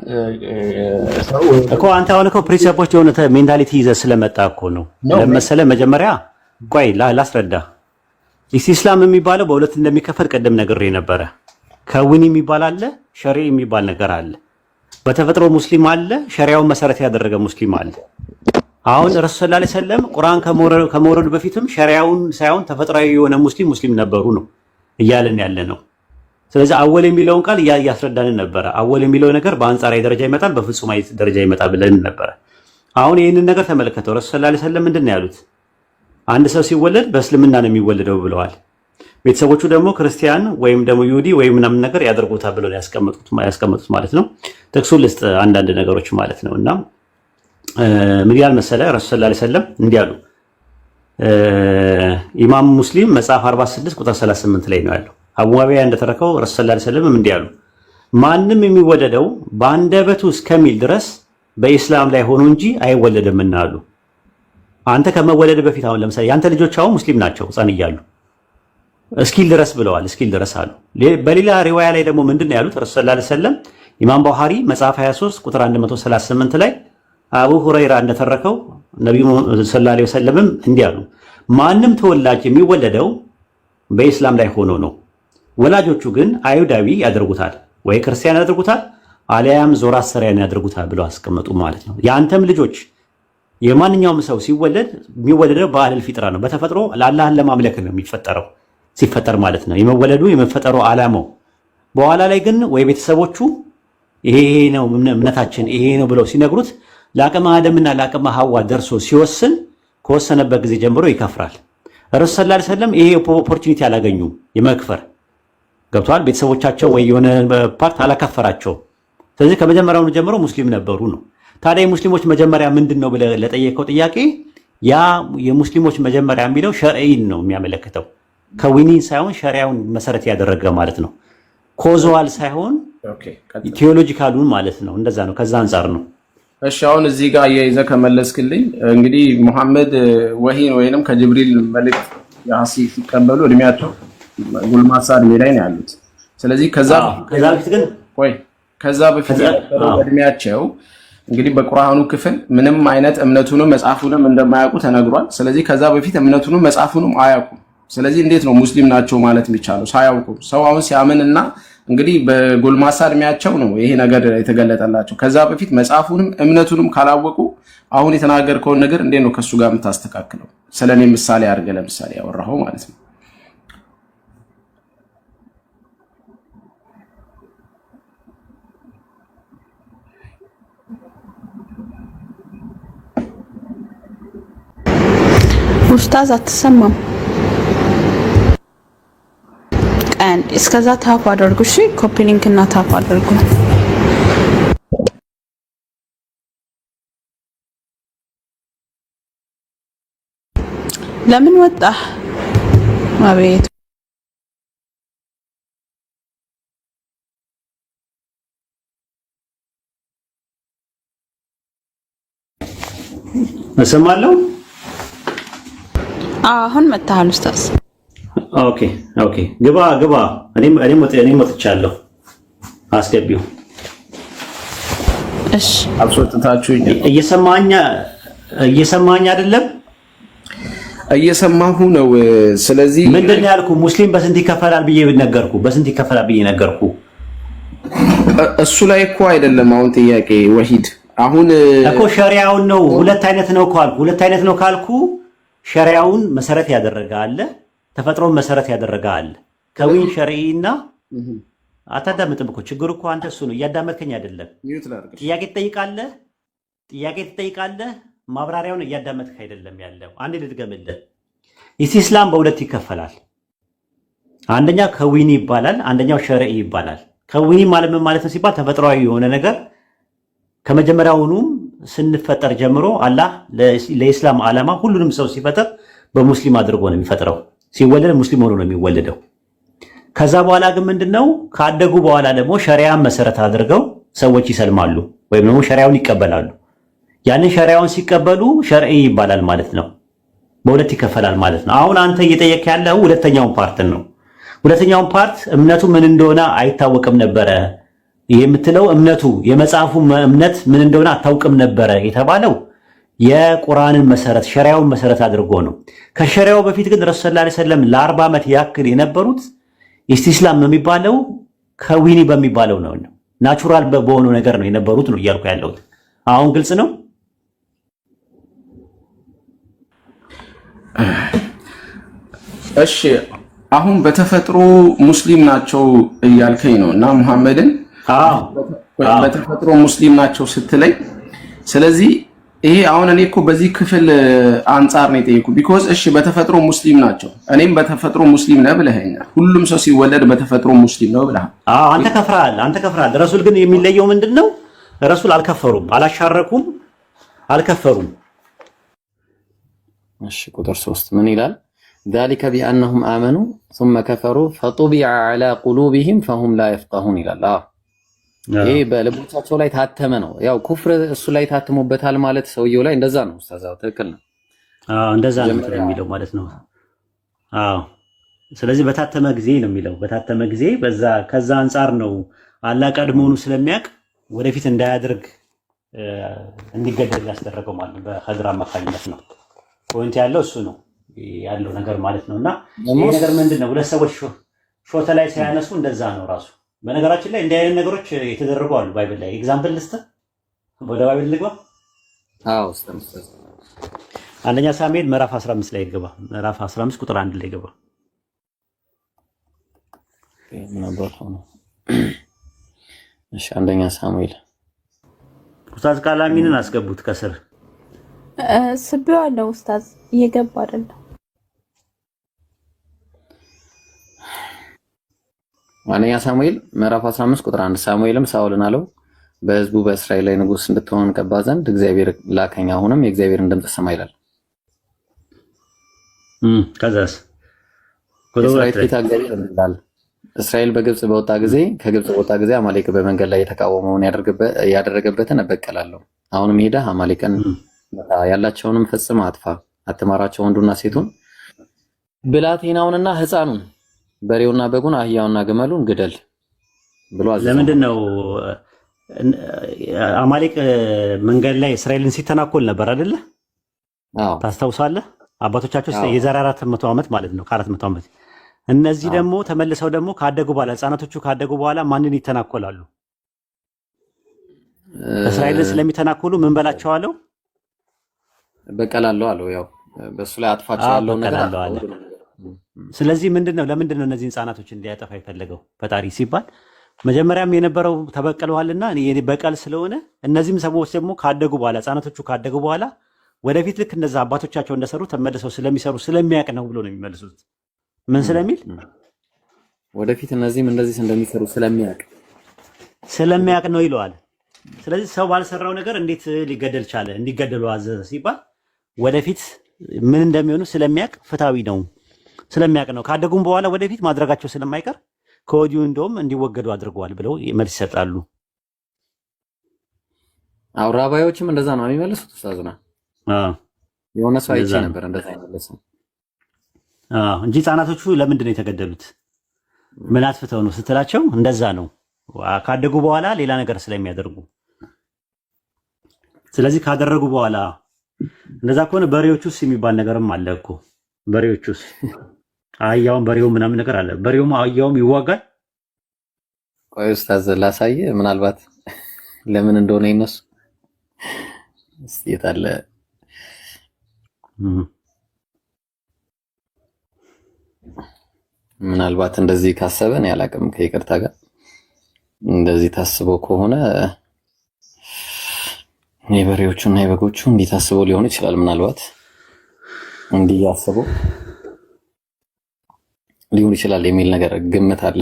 ሰው እኮ አንተ አሁን እኮ ፕሪንሲፕሎች የሆነ ሜንታሊቲ ይዘህ ስለመጣ እኮ ነው ለመሰለ። መጀመሪያ ቆይ ላስረዳ። ኢስላም የሚባለው በሁለት እንደሚከፈል ቀደም ነግሬ ነበረ። ከውኒ የሚባል አለ፣ ሸሪ የሚባል ነገር አለ። በተፈጥሮ ሙስሊም አለ፣ ሸሪዓውን መሰረት ያደረገ ሙስሊም አለ። አሁን ረሱል ሰለላሁ ዐለይሂ ወሰለም ቁርአን ከመውረዱ በፊትም ሸሪዓውን ሳይሆን ተፈጥሯዊ የሆነ ሙስሊም ነበሩ ነው እያለን ያለ ነው። ስለዚህ አወል የሚለውን ቃል እያስረዳንን ነበረ። አወል የሚለው ነገር በአንጻራዊ ደረጃ ይመጣል፣ በፍጹማዊ ደረጃ ይመጣል ብለን ነበረ። አሁን ይህንን ነገር ተመለከተው። ረሱል ሰለላሁ ዐለይሂ ወሰለም ምንድን ነው ያሉት? አንድ ሰው ሲወለድ በእስልምና ነው የሚወለደው ብለዋል። ቤተሰቦቹ ደግሞ ክርስቲያን ወይም ደግሞ ይሁዲ ወይም ምናምን ነገር ያደርጉታል ብለው ያስቀመጡት ማለት ነው። ጥቅሱ ልስጥ አንዳንድ ነገሮች ማለት ነው። እና ምን ያህል መሰለ ረሱል ሰለላሁ ዐለይሂ ወሰለም እንዲህ አሉ፣ ኢማም ሙስሊም መጽሐፍ 46 ቁጥር 38 ላይ ነው ያለው። አቡ ሙአዊያ እንደተረከው ረሱል ሰለላሁ ዐለይሂ ወሰለም እንዲህ አሉ፣ ማንም የሚወለደው በአንደበቱ እስከሚል ድረስ በኢስላም ላይ ሆኖ እንጂ አይወለድምና አሉ። አንተ ከመወለድ በፊት አሁን ለምሳሌ ያንተ ልጆች አሁን ሙስሊም ናቸው ሕፃን እያሉ እስኪል ድረስ ብለዋል፣ እስኪል ድረስ አሉ። በሌላ ሪዋያ ላይ ደግሞ ምንድነው ያሉት ረሱል ሰለላሁ ዐለይሂ ወሰለም ኢማም ቡኻሪ መጽሐፍ 23 ቁጥር 138 ላይ አቡ ሁረይራ እንደተረከው ነብዩ ሰለላሁ ዐለይሂ ወሰለምም እንዲህ አሉ፣ ማንም ተወላጅ የሚወለደው በኢስላም ላይ ሆኖ ነው። ወላጆቹ ግን አይሁዳዊ ያደርጉታል ወይ ክርስቲያን ያደርጉታል አሊያም ዞራስተሪያን ያደርጉታል ብለው አስቀመጡ ማለት ነው። የአንተም ልጆች የማንኛውም ሰው ሲወለድ የሚወለደው በአለል ፊጥራ ነው። በተፈጥሮ ለአላህን ለማምለክ ነው የሚፈጠረው ሲፈጠር ማለት ነው የመወለዱ የመፈጠሩ ዓላማው። በኋላ ላይ ግን ወይ ቤተሰቦቹ ይሄ ነው እምነታችን ይሄ ነው ብለው ሲነግሩት ለአቅመ አደምና ለአቅመ ሐዋ ደርሶ ሲወስን ከወሰነበት ጊዜ ጀምሮ ይከፍራል። ረሱል ሰለላሁ ዐለይሂ ወሰለም ይሄ ኦፖርቹኒቲ አላገኙም የመክፈር ገብቷል። ቤተሰቦቻቸው ወይ የሆነ ፓርት አላከፈራቸው። ስለዚህ ከመጀመሪያውኑ ጀምሮ ሙስሊም ነበሩ ነው። ታዲያ የሙስሊሞች መጀመሪያ ምንድነው ብለህ ለጠየቀው ጥያቄ ያ የሙስሊሞች መጀመሪያ የሚለው ሸርዒን ነው የሚያመለክተው ከዊኒን ሳይሆን ሸሪዓውን መሰረት ያደረገ ማለት ነው። ኮዞዋል ሳይሆን ቴዎሎጂካሉን ማለት ነው። እንደዛ ነው። ከዛ አንፃር ነው። እሺ አሁን እዚህ ጋር እየይዘህ ከመለስክልኝ እንግዲህ ሙሐመድ ወሂን ወይንም ከጅብሪል መልእክት ያሲ ሲቀበሉ እድሜያቸው ጉልማሳ እድሜ ላይ ነው ያሉት። ስለዚህ ከዛ በፊት እድሜያቸው እንግዲህ በቁርአኑ ክፍል ምንም አይነት እምነቱንም መጽሐፉንም እንደማያውቁ ተነግሯል። ስለዚህ ከዛ በፊት እምነቱንም መጽሐፉንም አያውቁም። ስለዚህ እንዴት ነው ሙስሊም ናቸው ማለት የሚቻለው ሳያውቁ? ሰው አሁን ሲያምንና እንግዲህ በጎልማሳ እድሜያቸው ነው ይሄ ነገር የተገለጠላቸው። ከዛ በፊት መጽሐፉንም እምነቱንም ካላወቁ አሁን የተናገርከውን ነገር እንዴት ነው ከሱ ጋር የምታስተካክለው? ስለኔ ምሳሌ አድርገህ ለምሳሌ ያወራኸው ማለት ነው። ኡስታዝ አትሰማም? እስከዛ ታፕ አድርጉ። እሺ ኮፒ ሊንክ እና ታፕ አድርጉ። ለምን ወጣ? አቤት እሰማለሁ። አሁን መጣሃል ኡስታዝ። ኦኬ ግባ። እኔም ወጥቻለሁ። አስገቢው። እሺ አብሶታችሁኝ። እየሰማኝ አይደለም? እየሰማሁ ነው። ስለዚህ ምንድነው ያልኩ? ሙስሊም በስንት ይከፈላል ብዬ ነገርኩ። እሱ ላይ እኮ አይደለም አሁን ጥያቄ ወሂድ። አሁን እኮ ሸሪዓውን ነው። ሁለት አይነት ነው ካልኩ ሸሪዓውን መሰረት ያደረገ አለ፣ ተፈጥሮን መሰረት ያደረገ አለ። ከዊን ሸሪዒና አታዳምጥም እኮ ችግሩ እኮ አንተ እሱ ነው። እያዳመጥከኝ አይደለም። ጥያቄ ትጠይቃለህ፣ ማብራሪያውን እያዳመጥክ አይደለም ያለው። አንዴ ልድገምልህ። ኢስላም በሁለት ይከፈላል። አንደኛ ከዊኒ ይባላል፣ አንደኛው ሸሪዒ ይባላል። ከዊኒ ማለት ምን ማለት ነው ሲባል ተፈጥሯዊ የሆነ ነገር ከመጀመሪያውኑም ስንፈጠር ጀምሮ አላህ ለኢስላም ዓላማ ሁሉንም ሰው ሲፈጠር በሙስሊም አድርጎ ነው የሚፈጥረው። ሲወለድ ሙስሊም ሆኖ ነው የሚወለደው። ከዛ በኋላ ግን ምንድነው ካደጉ በኋላ ደግሞ ሸሪዓን መሰረት አድርገው ሰዎች ይሰልማሉ ወይም ደግሞ ሸሪዓውን ይቀበላሉ። ያንን ሸሪዓውን ሲቀበሉ ሸርዒ ይባላል ማለት ነው። በሁለት ይከፈላል ማለት ነው። አሁን አንተ እየጠየቅ ያለው ሁለተኛውን ፓርት ነው። ሁለተኛውን ፓርት እምነቱ ምን እንደሆነ አይታወቅም ነበረ የምትለው እምነቱ የመጽሐፉ እምነት ምን እንደሆነ አታውቅም ነበረ የተባለው የቁርአንን መሰረት ሸሪዓውን መሰረት አድርጎ ነው። ከሸሪዓው በፊት ግን ረሱል ሰለላሁ ዐለይሂ ወሰለም ለ40 ዓመት ያክል የነበሩት ኢስቲስላም የሚባለው ከዊኒ በሚባለው ነው። ናቹራል በሆነው ነገር ነው የነበሩት ነው እያልኩ ያለሁት። አሁን ግልጽ ነው። እሺ አሁን በተፈጥሮ ሙስሊም ናቸው እያልከኝ ነው እና ሙሐመድን በተፈጥሮ ሙስሊም ናቸው ስትለኝ፣ ስለዚህ ይሄ አሁን እኔ እኮ በዚህ ክፍል አንጻር ነው የጠየኩ። ቢኮዝ እሺ በተፈጥሮ ሙስሊም ናቸው፣ እኔም በተፈጥሮ ሙስሊም ነህ ብለኸኛል። ሁሉም ሰው ሲወለድ በተፈጥሮ ሙስሊም ነው ብለሃል። አንተ ከፍራል። ረሱል ግን የሚለየው ምንድነው? ረሱል አልከፈሩም፣ አላሻረኩም፣ አልከፈሩም። እሺ ቁጥር 3 ምን ይላል? ذلك بأنهم آمنوا ثم كفروا فطبع على قلوبهم فهم لا يفقهون ይላል። ይሄ በልቦቻቸው ላይ ታተመ ነው። ያው ኩፍር እሱ ላይ ታተሙበታል ማለት ሰውየው ላይ እንደዛ ነው። ኡስታዝ ትክክል ነው። እንደዛ ነው የሚለው ማለት ነው። ስለዚህ በታተመ ጊዜ ነው የሚለው። በታተመ ጊዜ ከዛ አንጻር ነው አላህ ቀድሞውኑ ስለሚያውቅ ወደፊት እንዳያደርግ እንዲገደል ያስደረገው ማለት ነው። በኸድር አማካኝነት ነው ፖይንት ያለው እሱ ነው ያለው ነገር ማለት ነውና ይሄ ነገር ምንድነው? ሁለት ሰዎች ሾተ ላይ ሳያነሱ እንደዛ ነው ራሱ። በነገራችን ላይ እንዲህ አይነት ነገሮች የተደረጉ አሉ ባይብል ላይ። ኤግዛምፕል ልስጥ፣ ወደ ባይብል ልግባ። ኡስታዝ አንደኛ ሳሙኤል ምዕራፍ 15 ላይ ገባ። ምዕራፍ 15 ቁጥር 1 ላይ ገባ። እሺ አንደኛ ሳሙኤል ኡስታዝ ቃላሚንን አስገቡት ከስር ስቤዋለሁ። ኡስታዝ እየገባ አይደለም። አንደኛ ሳሙኤል ምዕራፍ 15 ቁጥር 1 ሳሙኤልም ሳኦልን አለው በሕዝቡ በእስራኤል ላይ ንጉሥ እንድትሆን ቀባ ዘንድ እግዚአብሔር ላከኝ፣ አሁንም የእግዚአብሔርን ድምፅ ስማ ይላል። ከዛስ እስራኤል ፊታገሪ ይላል። እስራኤል በግብጽ በወጣ ጊዜ ከግብጽ በወጣ ጊዜ አማሌቅ በመንገድ ላይ የተቃወመውን ያደረገበትን እበቀላለሁ። አሁንም ሄደህ አማሌቅን ያላቸውንም ፈጽመ አጥፋ፣ አትማራቸው፣ ወንዱና ሴቱን፣ ብላቴናውንና ሕፃኑን፣ በሬውና በጉን፣ አህያውና ግመሉን ግደል ብሎ አዘዘ። ለምንድን ነው አማሌቅ መንገድ ላይ እስራኤልን ሲተናኮል ነበር አይደለ? ታስታውሳለህ? አባቶቻቸው የዛሬ 400 ዓመት ማለት ነው፣ ከ400 ዓመት። እነዚህ ደግሞ ተመልሰው ደግሞ ካደጉ በኋላ ህፃናቶቹ ካደጉ በኋላ ማንን ይተናኮላሉ? እስራኤልን ስለሚተናኮሉ ምን በላቸው አለው? በቀላለሁ አለው። ያው በሱ ላይ አጥፋቸው ያለው ነገር አለ። ስለዚህ ለምንድን ነው እነዚህ ህፃናቶች እንዲያጠፋ የፈለገው ፈጣሪ ሲባል መጀመሪያም የነበረው ተበቀለዋልና በቀል ስለሆነ እነዚህም ሰዎች ደግሞ ካደጉ በኋላ ህፃናቶቹ ካደጉ በኋላ ወደፊት ልክ እንደዛ አባቶቻቸው እንደሰሩ ተመልሰው ስለሚሰሩ ስለሚያውቅ ነው ብሎ ነው የሚመልሱት። ምን ስለሚል ወደፊት እነዚህም እንደዚህ እንደሚሰሩ ስለሚያውቅ ነው ይለዋል። ስለዚህ ሰው ባልሰራው ነገር እንዴት ሊገደል ቻለ? እንዲገደሉ አዘዘ ሲባል ወደፊት ምን እንደሚሆኑ ስለሚያውቅ ፍትሃዊ ነው ስለሚያውቅ ነው። ካደጉም በኋላ ወደፊት ማድረጋቸው ስለማይቀር ከወዲሁ እንደውም እንዲወገዱ አድርገዋል ብለው መልስ ይሰጣሉ። ራባዮችም እንደዛ ነው የሚመልሱት። ኡስታዝና የሆነ ሰው አይቼ ነበር እንደዛ ይመልሱ እንጂ ህፃናቶቹ ለምንድን ነው የተገደሉት? ምን አጥፍተው ነው ስትላቸው እንደዛ ነው ካደጉ በኋላ ሌላ ነገር ስለሚያደርጉ። ስለዚህ ካደረጉ በኋላ እንደዛ ከሆነ በሬዎቹስ የሚባል ነገርም አለ እኮ። በሬዎቹስ አህያውም በሬው ምናምን ነገር አለ። በሬውም አህያውም ይዋጋል። ቆይ ኡስታዝ ላሳየ ምናልባት ለምን እንደሆነ ይነሱ የታለ ምናልባት እንደዚህ ካሰበን ያላቅም ከይቅርታ ጋር እንደዚህ ታስበው ከሆነ የበሬዎቹና የበጎቹ እንዲህ ታስበው ሊሆን ይችላል። ምናልባት እንዲህ ያስበው ሊሆን ይችላል የሚል ነገር ግምት አለ።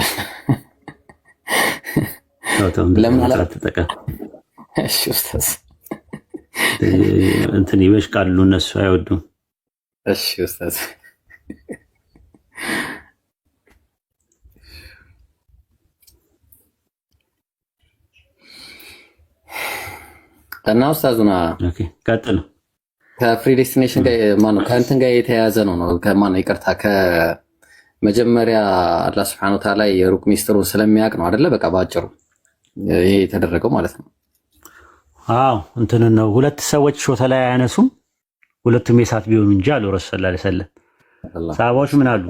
ለምን አላተጠቀም? እሺ ኡስታዝ እንትን ይበሽቃሉ እነሱ አይወዱም። እሺ ኡስታዝ እና ኡስታዙና ቀጥል። ከፕሪዴስቲኔሽን ጋር ማነው ከእንትን ጋር የተያያዘ ነው ከማነው ይቅርታ ከመጀመሪያ አላህ Subhanahu Wa Ta'ala የሩቅ ሚስጥሩን ስለሚያውቅ ነው አይደለ? በቃ ባጭሩ ይሄ የተደረገው ማለት ነው። እንትን ነው ሁለት ሰዎች ሾተ ላይ አያነሱም ሁለቱም የሳት ቢሆኑ እንጂ አሉ ረሱል ሰለላሁ ዐለይሂ ወሰለም። ሰሃባዎች ምን አሉ?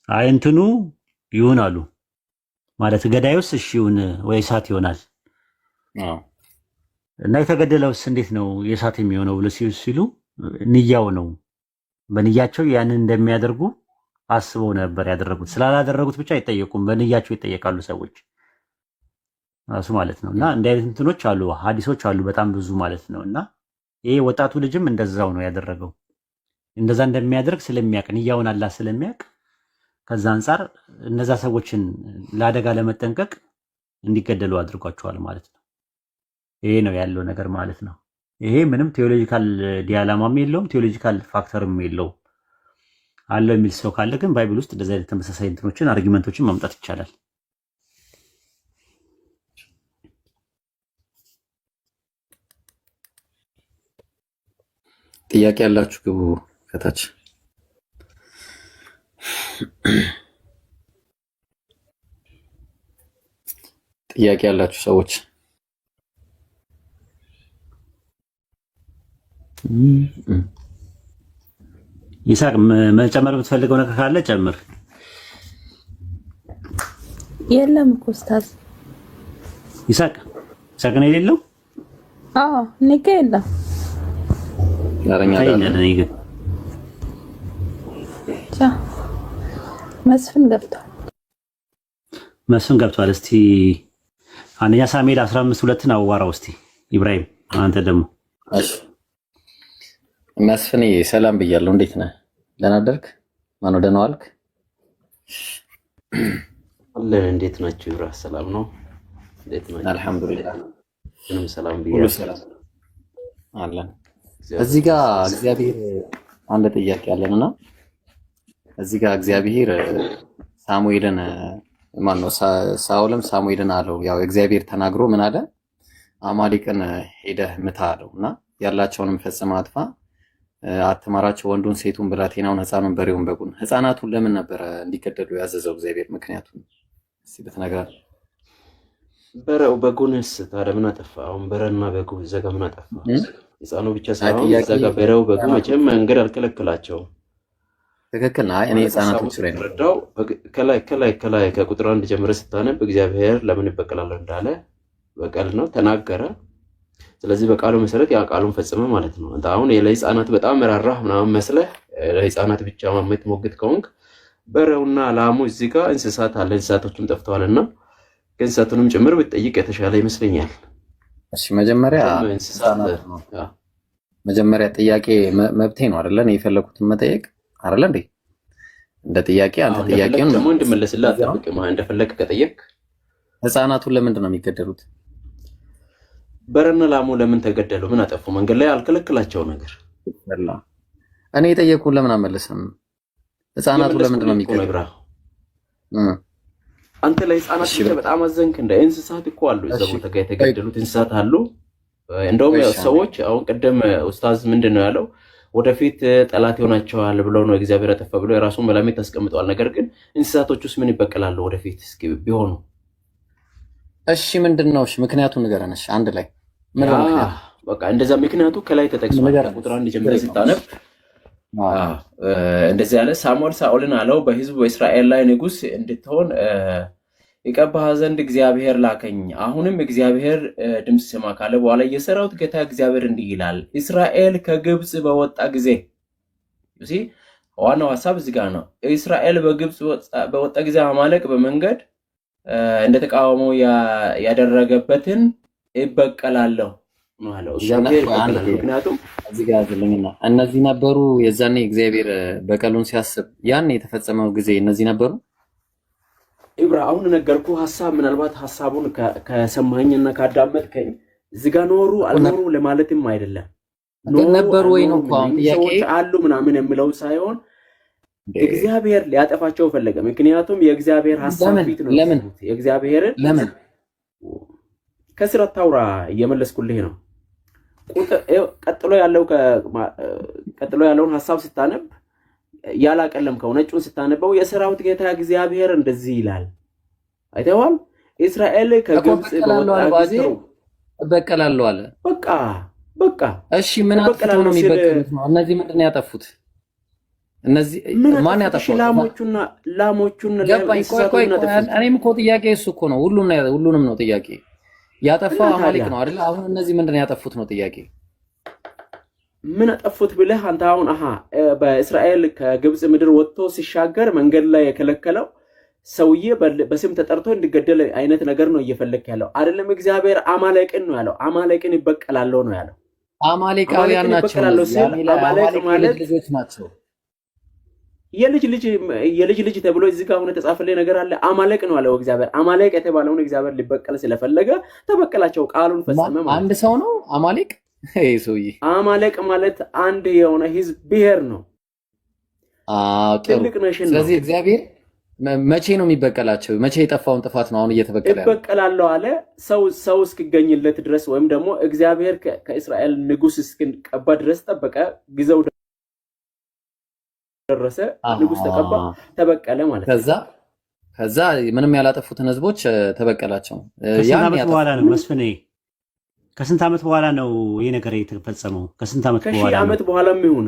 አይ እንትኑ ይሁን አሉ ማለት ገዳዩስ እሺ ይሁን ወይ እሳት ይሆናል እና የተገደለውስ እንዴት ነው የእሳት የሚሆነው ብለው ሲሉ ንያው ነው። በንያቸው ያንን እንደሚያደርጉ አስበው ነበር ያደረጉት። ስላላደረጉት ብቻ አይጠየቁም፣ በንያቸው ይጠየቃሉ ሰዎች ራሱ ማለት ነው። እና እንዲህ አይነት እንትኖች አሉ፣ ሐዲሶች አሉ በጣም ብዙ ማለት ነው። እና ይሄ ወጣቱ ልጅም እንደዛው ነው ያደረገው። እንደዛ እንደሚያደርግ ስለሚያውቅ ንያውን አላህ ስለሚያውቅ ከዛ አንፃር እነዛ ሰዎችን ለአደጋ ለመጠንቀቅ እንዲገደሉ አድርጓቸዋል ማለት ነው። ይሄ ነው ያለው ነገር ማለት ነው። ይሄ ምንም ቴዎሎጂካል ዲያላማም የለውም፣ ቴዎሎጂካል ፋክተርም የለውም። አለው የሚል ሰው ካለ ግን ባይብል ውስጥ እንደዚህ አይነት ተመሳሳይ እንትኖችን አርጊመንቶችን ማምጣት ይቻላል። ጥያቄ ያላችሁ ግቡ ከታች። ጥያቄ ያላችሁ ሰዎች ይሳቅ መጨመር የምትፈልገው ነገር ካለ ጨምር። የለም እኮ ኡስታዝ ይሳቅ ነው የሌለው። አዎ ንገ የለም ያረኛ አይደለም። እኔ ግን መስፍን ገብቷል። እስቲ አንደኛ ሳሙኤል 15:2 አዋራው እስቲ ኢብራሂም። አንተ ደግሞ እሺ መስፍኔ ሰላም ብያለሁ። እንዴት ነህ? ደህና አደርክ? ማን ወደ ነው አልክ? አለን። እንዴት ናችሁ? ይብራ ሰላም ነው? እንዴት ናችሁ? አልሐምዱሊላህ ምንም ሰላም ብያለሁ። አለን። እዚህ ጋር እግዚአብሔር አንድ ጥያቄ አለንና እዚህ ጋር እግዚአብሔር ሳሙኤልን ማነው ሳኦልም ሳሙኤልን አለው ያው እግዚአብሔር ተናግሮ ምን አለ? አማሌቅን ሄደህ ምታ አለውና ያላቸውንም ፈጽመህ አጥፋ፣ አትማራቸው፣ ወንዱን፣ ሴቱን፣ ብላቴናውን፣ ሕፃኑን፣ በሬውን፣ በጉን። ሕፃናቱን ለምን ነበረ እንዲገደሉ ያዘዘው እግዚአብሔር? ምክንያቱም እስቲ ብትነግረን። በሬው በጉንስ ታዲያ ምን አጠፋ? አሁን በሬና በጉ ዘጋ ምን አጠፋ? ሕፃኑ ብቻ ሳይሆን ዘጋ በሬው በጉ መቼም መንገድ አልከለከላቸውም። ትክክል ነው። እኔ ሕፃናቶች ላይ ነው ከላይ ከቁጥር 1 ጀምረህ ስታነብ እግዚአብሔር ለምን ይበቀላለሁ እንዳለ በቀል ነው ተናገረ። ስለዚህ በቃሉ መሰረት ያ ቃሉን ፈጽመ ማለት ነው። አንተ አሁን ለሕፃናት በጣም መራራህ ምናምን መስለህ ለሕፃናት ብቻ ማመት ሞግት ከሆንክ በሬውና ላሙ እዚህ ጋር እንስሳት አለ፣ እንስሳቶችም ጠፍተዋልና እንስሳቱንም ጭምር ብትጠይቅ የተሻለ ይመስለኛል። እሺ መጀመሪያ ጥያቄ መብቴ ነው አይደለ? እኔ የፈለኩትን መጠየቅ አይደለ እንዴ? እንደ ጥያቄ አንተ ጥያቄውን ደግሞ እንድመለስልህ አትጠብቅም። እንደፈለክ ከጠየቅ ሕፃናቱን ለምንድን ነው የሚገደሉት? በሬና ላሙ ለምን ተገደሉ? ምን አጠፉ? መንገድ ላይ አልከለከላቸው ነገር። እኔ የጠየኩህን ለምን አመለስም? ሕፃናቱ ለምንድን ነው የሚገደሉት? አንተ ለሕፃናት በጣም አዘንክ። እንደ እንስሳት እኮ አሉ እዛ ቦታ ጋር የተገደሉት እንስሳት አሉ። እንደውም ሰዎች አሁን ቀደም ኡስታዝ ምንድን ነው ያለው? ወደፊት ጠላት ይሆናቸዋል ብለው ነው እግዚአብሔር አጠፋ ብሎ የራሱን መላምት አስቀምጠዋል። ነገር ግን እንስሳቶቹስ ምን ይበቀላሉ ወደፊት እስኪ ቢሆኑ? እሺ ምንድነው? እሺ ምክንያቱም ንገረን። እሺ አንድ ላይ ምን ነው ምክንያቱ? በቃ እንደዛ ምክንያቱ ከላይ ተጠቅሷል። ቁጥር 1 ጀምረህ ስታነብ እንደዚህ ያለ ሳሙኤል ሳኦልን አለው በሕዝቡ በእስራኤል ላይ ንጉሥ እንድትሆን ይቀባህ ዘንድ እግዚአብሔር ላከኝ። አሁንም እግዚአብሔር ድምፅ ስማ ካለ በኋላ የሰራዊት ጌታ እግዚአብሔር እንዲህ ይላል፣ እስራኤል ከግብፅ በወጣ ጊዜ ዋናው ሐሳብ እዚህ ጋር ነው። እስራኤል በግብፅ በወጣ ጊዜ አማሌቅ በመንገድ እንደተቃወመው ያደረገበትን ይበቀላለሁ ማለት እግዚአብሔር ይበቀላል። ምክንያቱም እዚህ ጋር ያዘልኝና እነዚህ ነበሩ የዛኔ እግዚአብሔር በቀሉን ሲያስብ ያን የተፈጸመው ጊዜ እነዚህ ነበሩ። ኢብራ አሁን ነገርኩ ሐሳብ ምናልባት ሐሳቡን ከሰማኸኝና ካዳመጥከኝ እዚህ ጋር ኖሩ አልኖሩ ለማለትም አይደለም። ነበሩ ወይ ነው እንኳን ጥያቄ አሉ ምናምን የሚለው ሳይሆን እግዚአብሔር ሊያጠፋቸው ፈለገ። ምክንያቱም የእግዚአብሔር ሐሳብ ፊት ነው። ለምን የእግዚአብሔርን ለምን ከስራ ታውራ እየመለስኩልህ ነው። ቀጥሎ ያለውን ሐሳብ ስታነብ ያላቀለምከው ነጩን ስታነበው የሰራዊት ጌታ እግዚአብሔር እንደዚህ ይላል አይተዋል። እስራኤል ከግብፅ በወጣ ጊዜ እበቀላለሁ አለ። በቃ እሺ ምን አጥፍተው ነው የሚበቀሉት? እነዚህ ምንድን ነው ያጠፉት? እነዚህ ማን ያጠፋው? ላሞቹን እኔም እኮ ጥያቄ እሱ እኮ ነው። ሁሉንም ነው ጥያቄ። ያጠፋው አማሌቅ ነው አይደል? አሁን እነዚህ ምንድን ነው ያጠፉት ነው ጥያቄ። ምን አጠፉት ብለህ አንተ አሁን በእስራኤል ከግብፅ ምድር ወጥቶ ሲሻገር መንገድ ላይ የከለከለው ሰውዬ በስም ተጠርቶ እንዲገደል አይነት ነገር ነው እየፈለክ ያለው አይደለም። እግዚአብሔር አማሌቅን ነው ያለው። አማሌቅን ይበቀላለሁ ነው ያለው። አማሌቃውያን ናቸው። አማሌቅ ማለት ልጆች ናቸው። የልጅ ልጅ ተብሎ እዚህ ጋር አሁን የተጻፈልኝ ነገር አለ። አማሌቅ ነው ያለው እግዚአብሔር። አማሌቅ የተባለውን እግዚአብሔር ሊበቀል ስለፈለገ ተበቀላቸው። ቃሉን ፈጸመ ማለት አንድ ሰው ነው አማሌቅ ይሄ ሰውዬ አማሌቅ ማለት አንድ የሆነ ህዝብ ብሔር ነው። ትልቅ ነሽን ነው። ስለዚህ እግዚአብሔር መቼ ነው የሚበቀላቸው? መቼ የጠፋውን ጥፋት ነው አሁን እየተበቀለ ያለው? ይበቀላለሁ አለ ሰው እስኪገኝለት ድረስ ወይም ደግሞ እግዚአብሔር ከእስራኤል ንጉስ እስኪቀባ ድረስ ጠበቀ። ጊዜው ደረሰ፣ ንጉስ ተቀባ፣ ተበቀለ ማለት ነው። ከዛ ምንም ያላጠፉትን ህዝቦች ተበቀላቸው። ከስንት ዓመት በኋላ ነው መስፍኔ? ከስንት ዓመት በኋላ ነው ይሄ ነገር የተፈጸመው? ከስንት ዓመት በኋላ?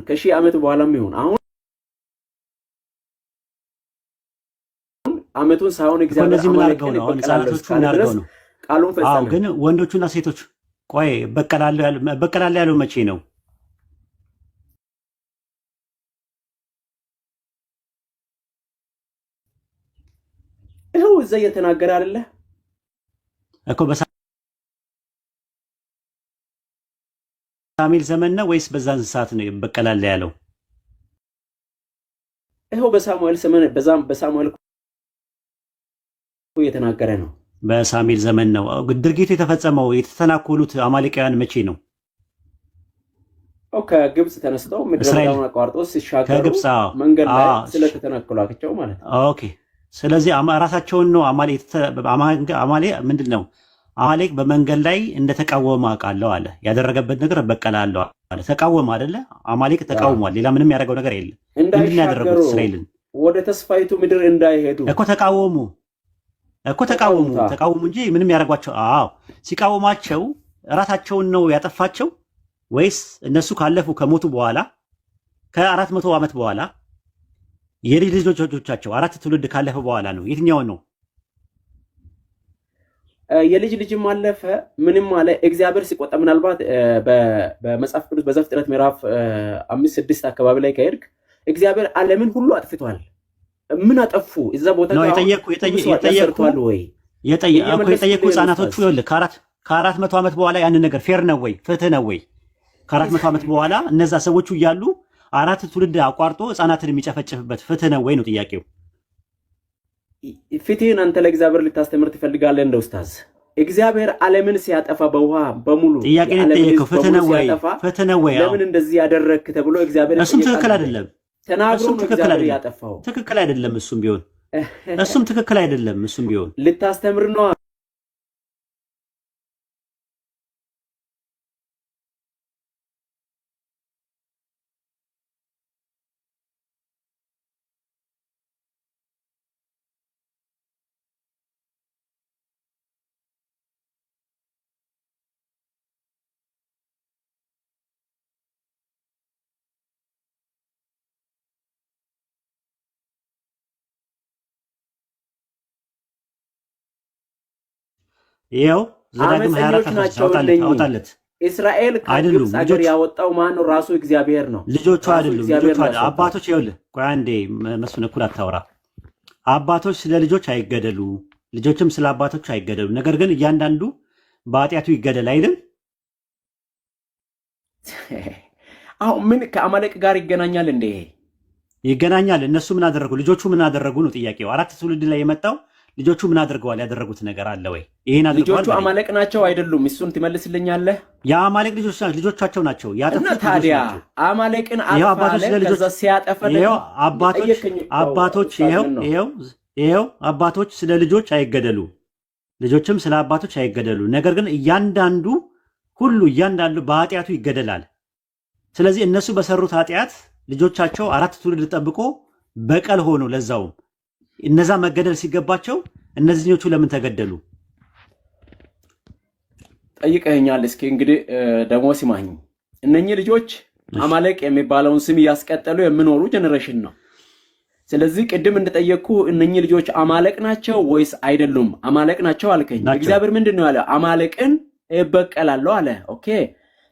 ከሺህ ዓመት በኋላም ይሁን አሁን አመቱን ሳይሆን እግዚአብሔር አማሌቅን ነው ህፃናቶቹ እናርገው ነው ቃሉን ፈጸመ። ግን ወንዶቹና ሴቶች ቆይ በቀላል ያለው መቼ ነው? ይኸው እዛ እየተናገረ አይደለ እኮ በሳሙኤል ዘመን ነው ወይስ በዛን ሰዓት ነው በቀላል ያለው? ይኸው በሳሙኤል ዘመን በሳሙኤል እየተናገረ ነው። በሳሙኤል ዘመን ነው ድርጊቱ የተፈጸመው። የተተናኮሉት አማሌቃውያን መቼ ነው? ከግብጽ ተነስተው ምድረ በዳውን አቋርጠው ሲሻገሩ መንገድ ላይ ስለተተናኮሏቸው ማለት ነው። ኦኬ። ስለዚህ ራሳቸውን ነው አማሌቅ ምንድን ነው? አማሌቅ በመንገድ ላይ እንደተቃወመ አውቃለሁ አለ። ያደረገበት ነገር በቀላለሁ አለ። ተቃወመ አይደለ? አማሌቅ ተቃውሟል። ሌላ ምንም ያደረገው ነገር የለም። ምንድን ያደረጉት? እስራኤልን ወደ ተስፋይቱ ምድር እንዳይሄዱ ተቃወሙ እንጂ ምንም ያደረጓቸው። ሲቃወማቸው ራሳቸውን ነው ያጠፋቸው ወይስ እነሱ ካለፉ ከሞቱ በኋላ ከ400 ዓመት በኋላ የልጅ ልጆቻቸው 4 ትውልድ ካለፈ በኋላ ነው? የትኛውን ነው? የልጅ ልጅም አለፈ ምንም አለ እግዚአብሔር ሲቆጣ። ምናልባት በመጽሐፍ ቅዱስ በዘፍጥረት ምዕራፍ 5-6 አካባቢ ላይ ከሄድክ እግዚአብሔር ዓለምን ሁሉ አጥፍቷል። ምን አጠፉ? እዛ ቦታ ነው የጠየቁ ህፃናቶቹ ይኸውልህ ከ400 ዓመት በኋላ ያንን ነገር ፌር ነው ወይ ፍትህ ነው ወይ? ከ400 ዓመት በኋላ እነዛ ሰዎቹ እያሉ 4 ትውልድ አቋርጦ ህፃናትን የሚጨፈጭፍበት ፍትህ ነው ወይ ነው ጥያቄው። ፍትህን አንተ ለእግዚአብሔር ልታስተምር ትፈልጋለህ? እንደ ኡስታዝ እግዚአብሔር ዓለምን ሲያጠፋ በውሃ በሙሉ ጥያቄ ነው የጠየቀው። ፍትህ ነው ወይ? ለምን እንደዚህ ያደረግክ ተብሎ እግዚአብሔር እሱም ትክክል አይደለም። ተናግሮ ትክክል አይደለም። እሱም ትክክል አይደለም። እሱም ቢሆን ልታስተምር ነው። ይኸው ዘዳግም 24 አውጣለት። እስራኤል ከግብጽ ሀገር ያወጣው ማን ነው? ራሱ እግዚአብሔር ነው። ልጆቹ አይደሉም። አባቶች ይኸውልህ፣ ቆይ አንዴ መስፍን እኩል አታውራ። አባቶች ስለ ልጆች አይገደሉ፣ ልጆችም ስለ አባቶች አይገደሉ። ነገር ግን እያንዳንዱ በኃጢአቱ ይገደል አይደል? አሁን ምን ከአማሌቅ ጋር ይገናኛል እንዴ? ይገናኛል። እነሱ ምን አደረጉ? ልጆቹ ምን አደረጉ ነው ጥያቄው። 4 ትውልድ ላይ የመጣው ልጆቹ ምን አድርገዋል? ያደረጉት ነገር አለ ወይ? ይሄን አድርገዋል። ልጆቹ አማሌቅ ናቸው አይደሉም? እሱን ትመልስልኛለህ? የአማሌቅ ልጆቻቸው ናቸው ያጠፉት። ታዲያ አማሌቅን አባቶች ለልጆች ሲያጠፋ አባቶች ስለ ልጆች አይገደሉ፣ ልጆችም ስለ አባቶች አይገደሉ። ነገር ግን እያንዳንዱ በኃጢአቱ ይገደላል። ስለዚህ እነሱ በሰሩት ኃጢአት ልጆቻቸው 4 ትውልድ ጠብቆ በቀል ሆኖ ለዛውም እነዛ መገደል ሲገባቸው እነዚህኞቹ ለምን ተገደሉ? ጠይቀኛል። እስኪ እንግዲህ ደግሞ ሲማኝ እነኚህ ልጆች አማሌቅ የሚባለውን ስም እያስቀጠሉ የሚኖሩ ጀነሬሽን ነው። ስለዚህ ቅድም እንደጠየቅኩ እነኚህ ልጆች አማሌቅ ናቸው ወይስ አይደሉም? አማሌቅ ናቸው አልከኝ። እግዚአብሔር ምንድን ነው ያለ? አማሌቅን እበቀላለሁ አለ። ኦኬ፣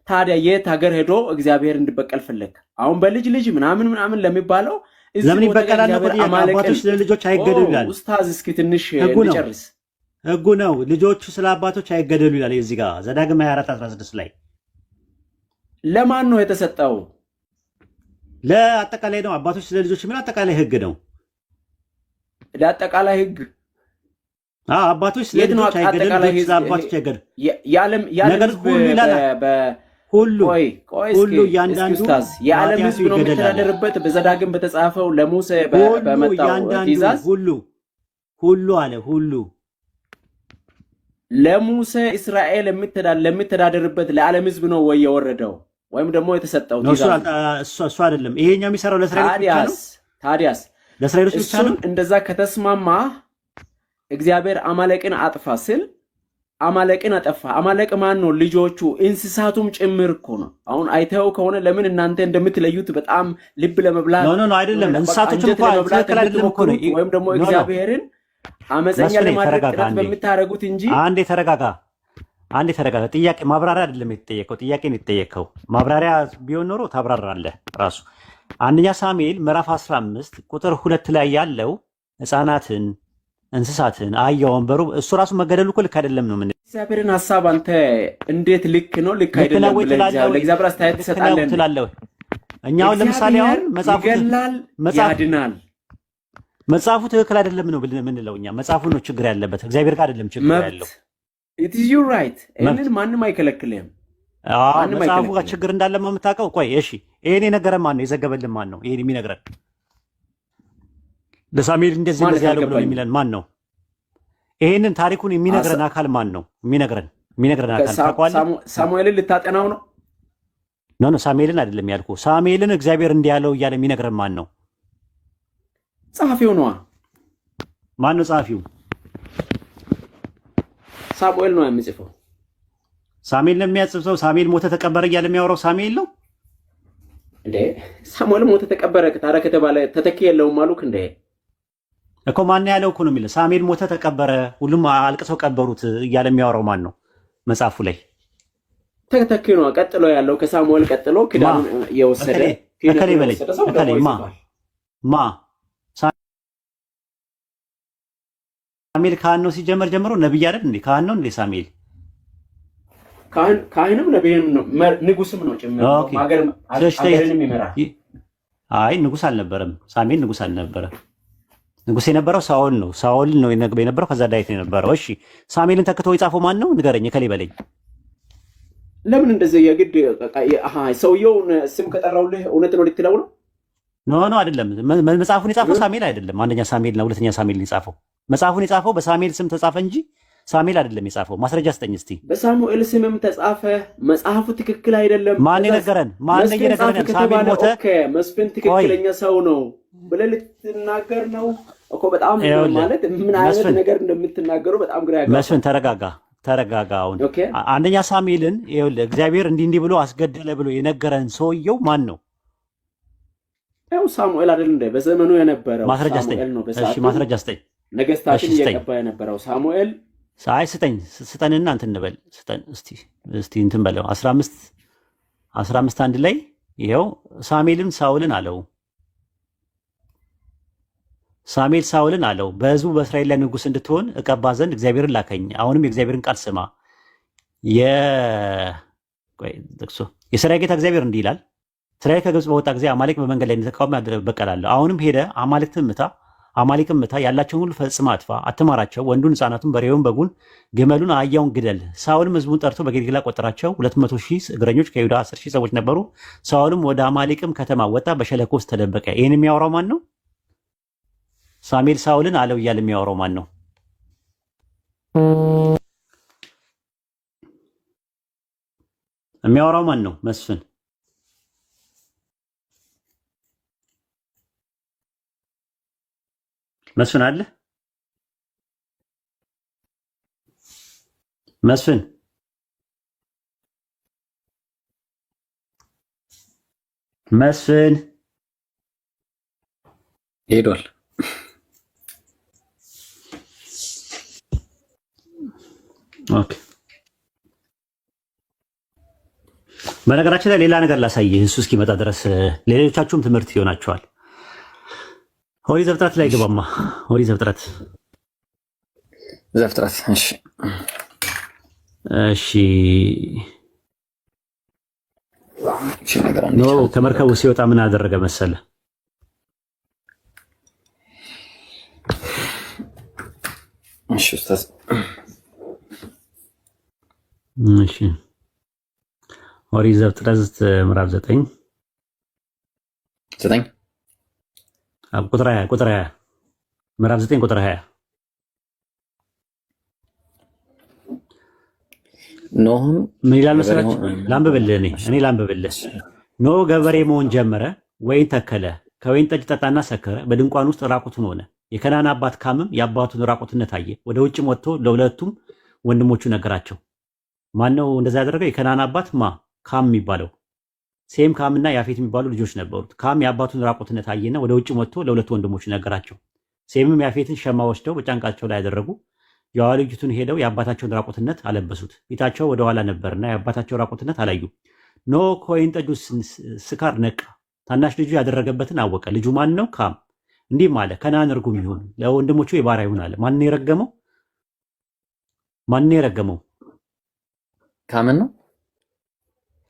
ታዲያ የት ሀገር ሄዶ እግዚአብሔር እንዲበቀል ፈለግ? አሁን በልጅ ልጅ ምናምን ለሚባለው ለምን ይበቀላል? አባቶች ለልጆች አይገደሉ ይላል። ኡስታዝ እስኪ ትንሽ እንጨርስ። ህጉ ነው ልጆቹ ስለ አባቶች አይገደሉ ይላል። እዚህ ጋር ዘዳግም 24:16 ላይ ለማን ነው የተሰጠው? ለአጠቃላይ ነው። አባቶች ስለ ልጆች ምን አጠቃላይ ህግ ነው። ለአጠቃላይ ህግ አባቶች ስለ ልጆች አይገደሉ፣ ስለ አባቶች አይገደሉ። ያለም ነገር ሁሉ ይላል ሁሉ ቆይ ሁሉ እስኪ እያንዳንዱ ኡስታዝ የዓለም በኃጢአቱ ሕዝብ ነው ይገደላል። የሚተዳደርበት በዘዳግም በተጻፈው ለሙሴ ሁሉ በመጣው እያንዳንዱ ትእዛዝ ሁሉ አለ ሁሉ ለሙሴ እስራኤል ለሚተዳደርበት ለዓለም ሕዝብ ነው ወይ የወረደው ወይም ደግሞ የተሰጠው ትእዛዝ? እሱ አይደለም። ይሄኛው የሚሰራው ለእስራኤሎች ብቻ ነው። ታዲያስ ለእስራኤሎች ብቻ ነው። እሱን እንደዛ ከተስማማ እግዚአብሔር አማሌቅን አጥፋ ስል አማሌቅን አጠፋ። አማሌቅ ማን ነው? ልጆቹ እንስሳቱም ጭምር እኮ ነው። አሁን አይተው ከሆነ ለምን እናንተ እንደምትለዩት በጣም ልብ ለመብላት ኖ አይደለም። እንስሳቶች እንኳን ትክክል አይደለም እኮ ነው። ወይም ደግሞ እግዚአብሔርን አመፀኛ ለማድረግ ጥረት በምታደርጉት እንጂ። አንዴ ተረጋጋ። ጥያቄ ማብራሪያ አይደለም የተጠየቀው፣ ጥያቄ ነው የተጠየቀው። ማብራሪያ ቢሆን ኖሮ ታብራራለህ ራሱ። አንደኛ ሳሙኤል ምዕራፍ 15 ቁጥር 2 ላይ ያለው ሕፃናትን እንስሳትን አህያ ወንበሩ እሱ ራሱ መገደሉ እኮ ልክ አይደለም ነው። ምን እግዚአብሔርን ሐሳብ አንተ እንዴት ልክ ነው ልክ አይደለም ለእግዚአብሔር አስተያየት ትሰጣለህ? እኛውን ለምሳሌ አሁን መጽሐፉ ትክክል አይደለም ነው የምንለው እኛ። መጽሐፉ ነው ችግር ያለበት፣ እግዚአብሔር ጋር አይደለም ችግር ያለው። it is your right ይሄንን ማንም አይከለክልህም። መጽሐፉ ጋር ችግር እንዳለ የምታውቀው። ቆይ እሺ፣ ይሄን የነገረን ማን ነው? የዘገበልን ማን ነው? ይሄን የሚነግረን ለሳሙኤል እንደዚህ ያለው ብሎ የሚለን ማን ነው? ይሄንን ታሪኩን የሚነግረን አካል ማን ነው? የሚነግረን አካል ታውቀዋለህ? ሳሙኤልን ልታጠናው ነው? ኖ ሳሙኤልን አይደለም ያልኩህ። ሳሙኤልን እግዚአብሔር እንዲህ ያለው እያለ የሚነግረን ማን ነው? ጸሐፊው ነዋ። ማን ነው ጸሐፊው? ሳሙኤል ነው የሚጽፈው። ሳሙኤል ነው የሚያጽፈው። ሳሙኤል ሞተ ተቀበረ እያለ የሚያወራው ሳሙኤል ነው እንዴ? ሳሙኤል ሞተ ተቀበረ ታዲያ ከተባለ ተተኪ የለውም አሉክ እንዴ? እኮ ማን ያለው እኮ ነው የሚለው። ሳሙኤል ሞተ ተቀበረ፣ ሁሉም አልቅሰው ቀበሩት እያለ የሚያወራው ማን ነው መጽሐፉ ላይ? ተተኪ ነው ቀጥሎ ያለው ከሳሙኤል ቀጥሎ ኪዳኑን የወሰደ እከሌ በለኝ። እከሌ ማ ሳሙኤል ካህን ነው ሲጀመር ጀምሮ ነብይ አይደል እንዴ? ካህን ነው እንዴ ሳሙኤል? ካህንም ነብይም ነው ንጉስም ነው ጭምር ሀገርንም ይመራል። አይ ንጉስ አልነበረም። ሳሙኤል ንጉስ አልነበረ። ንጉስ የነበረው ሳኦል ነው። ሳኦል ነው የነበረው። ከዛ ዳዊት ነው የነበረው። እሺ ሳሙኤልን ተክቶ የጻፈው ማን ነው ንገረኝ። እከሌ በለኝ። ለምን እንደዚህ የግድ ሰውየውን ስም ከጠራውልህ እውነት ነው ልትለው ነው? ኖ አይደለም። መጽሐፉን የጻፈው ሳሙኤል አይደለም። አንደኛ ሳሙኤል ነው፣ ሁለተኛ ሳሙኤል ነው የጻፈው። መጽሐፉን የጻፈው በሳሙኤል ስም ተጻፈ እንጂ ሳሙኤል አይደለም የጻፈው። ማስረጃ ስጠኝ እስቲ። በሳሙኤል ስምም ተጻፈ። መጽሐፉ ትክክል አይደለም። ማን የነገረን? ማን የነገረን? ሳሙኤል ሞተ። ኦኬ መስፍን ትክክለኛ ሰው ነው ብለህ ልትናገር ነው እኮ። በጣም ማለት ምን አይነት ነገር እንደምትናገሩ በጣም ግራ ያጋባል። መስፍን ተረጋጋ። አሁን አንደኛ ሳሙኤልን ይኸውልህ እግዚአብሔር እንዲህ ብሎ አስገደለ ብሎ የነገረን ሰውየው ማን ነው? ያው ሳሙኤል አይደል እንደ በዘመኑ የነበረው ማስረጃ ስጠኝ። እሺ ማስረጃ ስጠኝ። ነገስታትን እየቀባ የነበረው ሳሙኤል ሳይ ስጠንና እንትን እንበል ስጠን እስቲ እንትን በለው 15 አንድ ላይ ይኸው ሳሙኤልን ሳውልን አለው። ሳሙኤል ሳውልን አለው በሕዝቡ በእስራኤል ላይ ንጉስ እንድትሆን እቀባ ዘንድ እግዚአብሔርን ላከኝ። አሁንም የእግዚአብሔርን ቃል ስማ። የሰራዊት ጌታ እግዚአብሔር እንዲህ ይላል፣ እስራኤል ከግብፅ በወጣ ጊዜ አማሌቅ በመንገድ ላይ እንደተቃወመ በቀላለሁ። አሁንም ሄደ አማሌቅን ምታ፣ ያላቸውን ሁሉ ፈጽማ አጥፋ፣ አትማራቸው። ወንዱን፣ ሕፃናቱን፣ በሬውን፣ በጉን፣ ግመሉን፣ አህያውን ግደል። ሳውልም ሕዝቡን ጠርቶ በጌልገላ ቆጠራቸው። 200,000 እግረኞች ከይሁዳ 10,000 ሰዎች ነበሩ። ሳውልም ወደ አማሌቅም ከተማ ወጣ፣ በሸለቆ ውስጥ ተደበቀ። ይህን የሚያወራው ማን ነው? ሳሙኤል ሳውልን አለው እያለ የሚያወራው ማን ነው? የሚያወራው ማን ነው? መስፍን አለ? መስፍን ሄዷል። ኦኬ። በነገራችን ላይ ሌላ ነገር ላሳይህ እሱ እስኪመጣ ድረስ ሌሎቻችሁም ትምህርት ይሆናችኋል። ኦሪት ዘፍጥረት ላይ ገባማ። ኦሪት ዘፍጥረት እሺ ኖ ከመርከቡ ሲወጣ ምን አደረገ መሰለ? እሺ ኡስታዝ እሺ ኦሪት ዘፍጥረት ምዕራፍ 9 ቁጥር 20 ምዕራፍ 9 ቁጥር 20 ኖህም ምን ይላል መሰላችሁ? ላንብብልህ እኔ ላንብብልህ። ኖህ ገበሬ መሆን ጀመረ፣ ወይን ተከለ፣ ከወይን ጠጅ ጠጣና ሰከረ፣ በድንኳን ውስጥ ራቁቱን ሆነ። የከናን አባት ካምም የአባቱን ራቁትነት አየ፣ ወደ ውጭም ወጥቶ ለሁለቱም ወንድሞቹ ነገራቸው። ማነው እንደዛ ያደረገው? የከናን አባት ካም የሚባለው። ሴም ካምና ያፌት የሚባሉ ልጆች ነበሩት። ካም የአባቱን ራቁትነት አየና ወደ ውጭ ወጥቶ ለሁለት ወንድሞቹ ነገራቸው። ሴምም ያፌትን ሸማ ወስደው በጫንቃቸው ላይ ያደረጉ፣ የኋልዩቱን ሄደው የአባታቸውን ራቁትነት አለበሱት። ፊታቸው ወደ ኋላ ነበርና የአባታቸው ራቁትነት አላዩ። ኖህ ከወይን ጠጁ ስካር ነቃ፣ ታናሽ ልጁ ያደረገበትን አወቀ። ልጁ ማን ነው? ካም። እንዲህም አለ፣ ከነዓን እርጉም ይሁን፣ ለወንድሞቹ የባሪያ ይሁን አለ። ማን የረገመው? ካምን ነው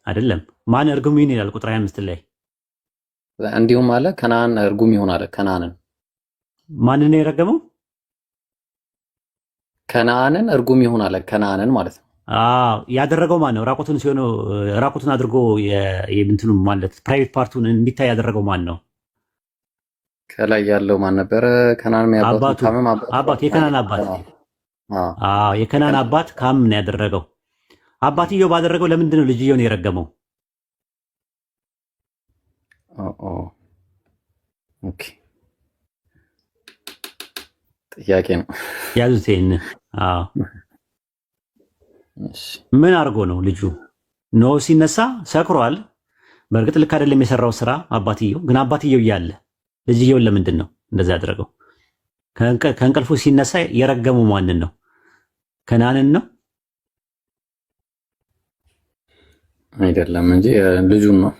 አይደለም። ማን እርጉም ይሁን ይላል ቁጥር 25 ላይ። እንዲሁም አለ ከነዓን እርጉም ይሁን አለ። ከነዓንን ማንን ነው የረገመው? ከነዓንን እርጉም ይሁን አለ። ከነዓንን ማለት ነው። ያደረገው ማን ነው? ራቁቱን አድርጎ የእንትኑ ማለት ፕራይቬት ፓርቱን እንዲታይ ያደረገው ማን ነው? ከላይ ያለው ማን ነበረ? ከነዓን አባቱ የከነዓን አባት። የከነዓን አባት ካም ነው ያደረገው። አባትየው ባደረገው ለምንድን ነው ልጅየውን የረገመው? ኦኬ ጥያቄ ነው ያዙት። ምን አድርጎ ነው ልጁ? ኖህ ሲነሳ ሰክሯል። በእርግጥ ልክ አይደለም የሰራው ስራ አባትየው። ግን አባትየው እያለ ልጅየውን ለምንድን ነው እንደዛ ያደረገው? ከእንቅልፉ ሲነሳ የረገመው ማንን ነው? ከነዓንን ነው አይደለም እንጂ ልጁን ነው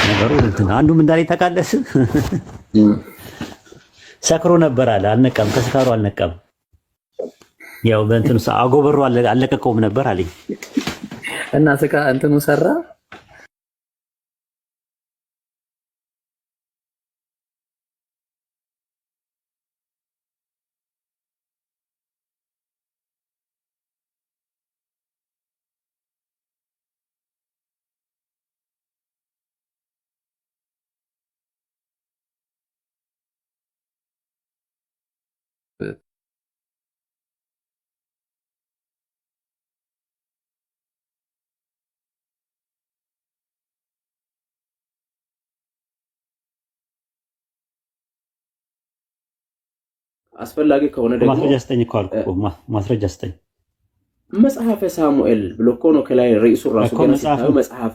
ነገሩ። አንዱ ምን እንዳለኝ ታውቃለህ? ሰክሮ ነበር አለ። አልነቃም፣ ከስካሩ አልነቃም። ያው በእንትኑ አጎበሩ አለቀቀውም ነበር አለኝ እና እንትኑ ሰራ። አስፈላጊ ከሆነ ደግሞ ማስረጃ ስጠኝ እኮ አልኩ። ማስረጃ ስጠኝ። መጽሐፈ ሳሙኤል ብሎ እኮ ነው ከላይ ርዕሱ ራሱ ገና ሲታየው መጽሐፈ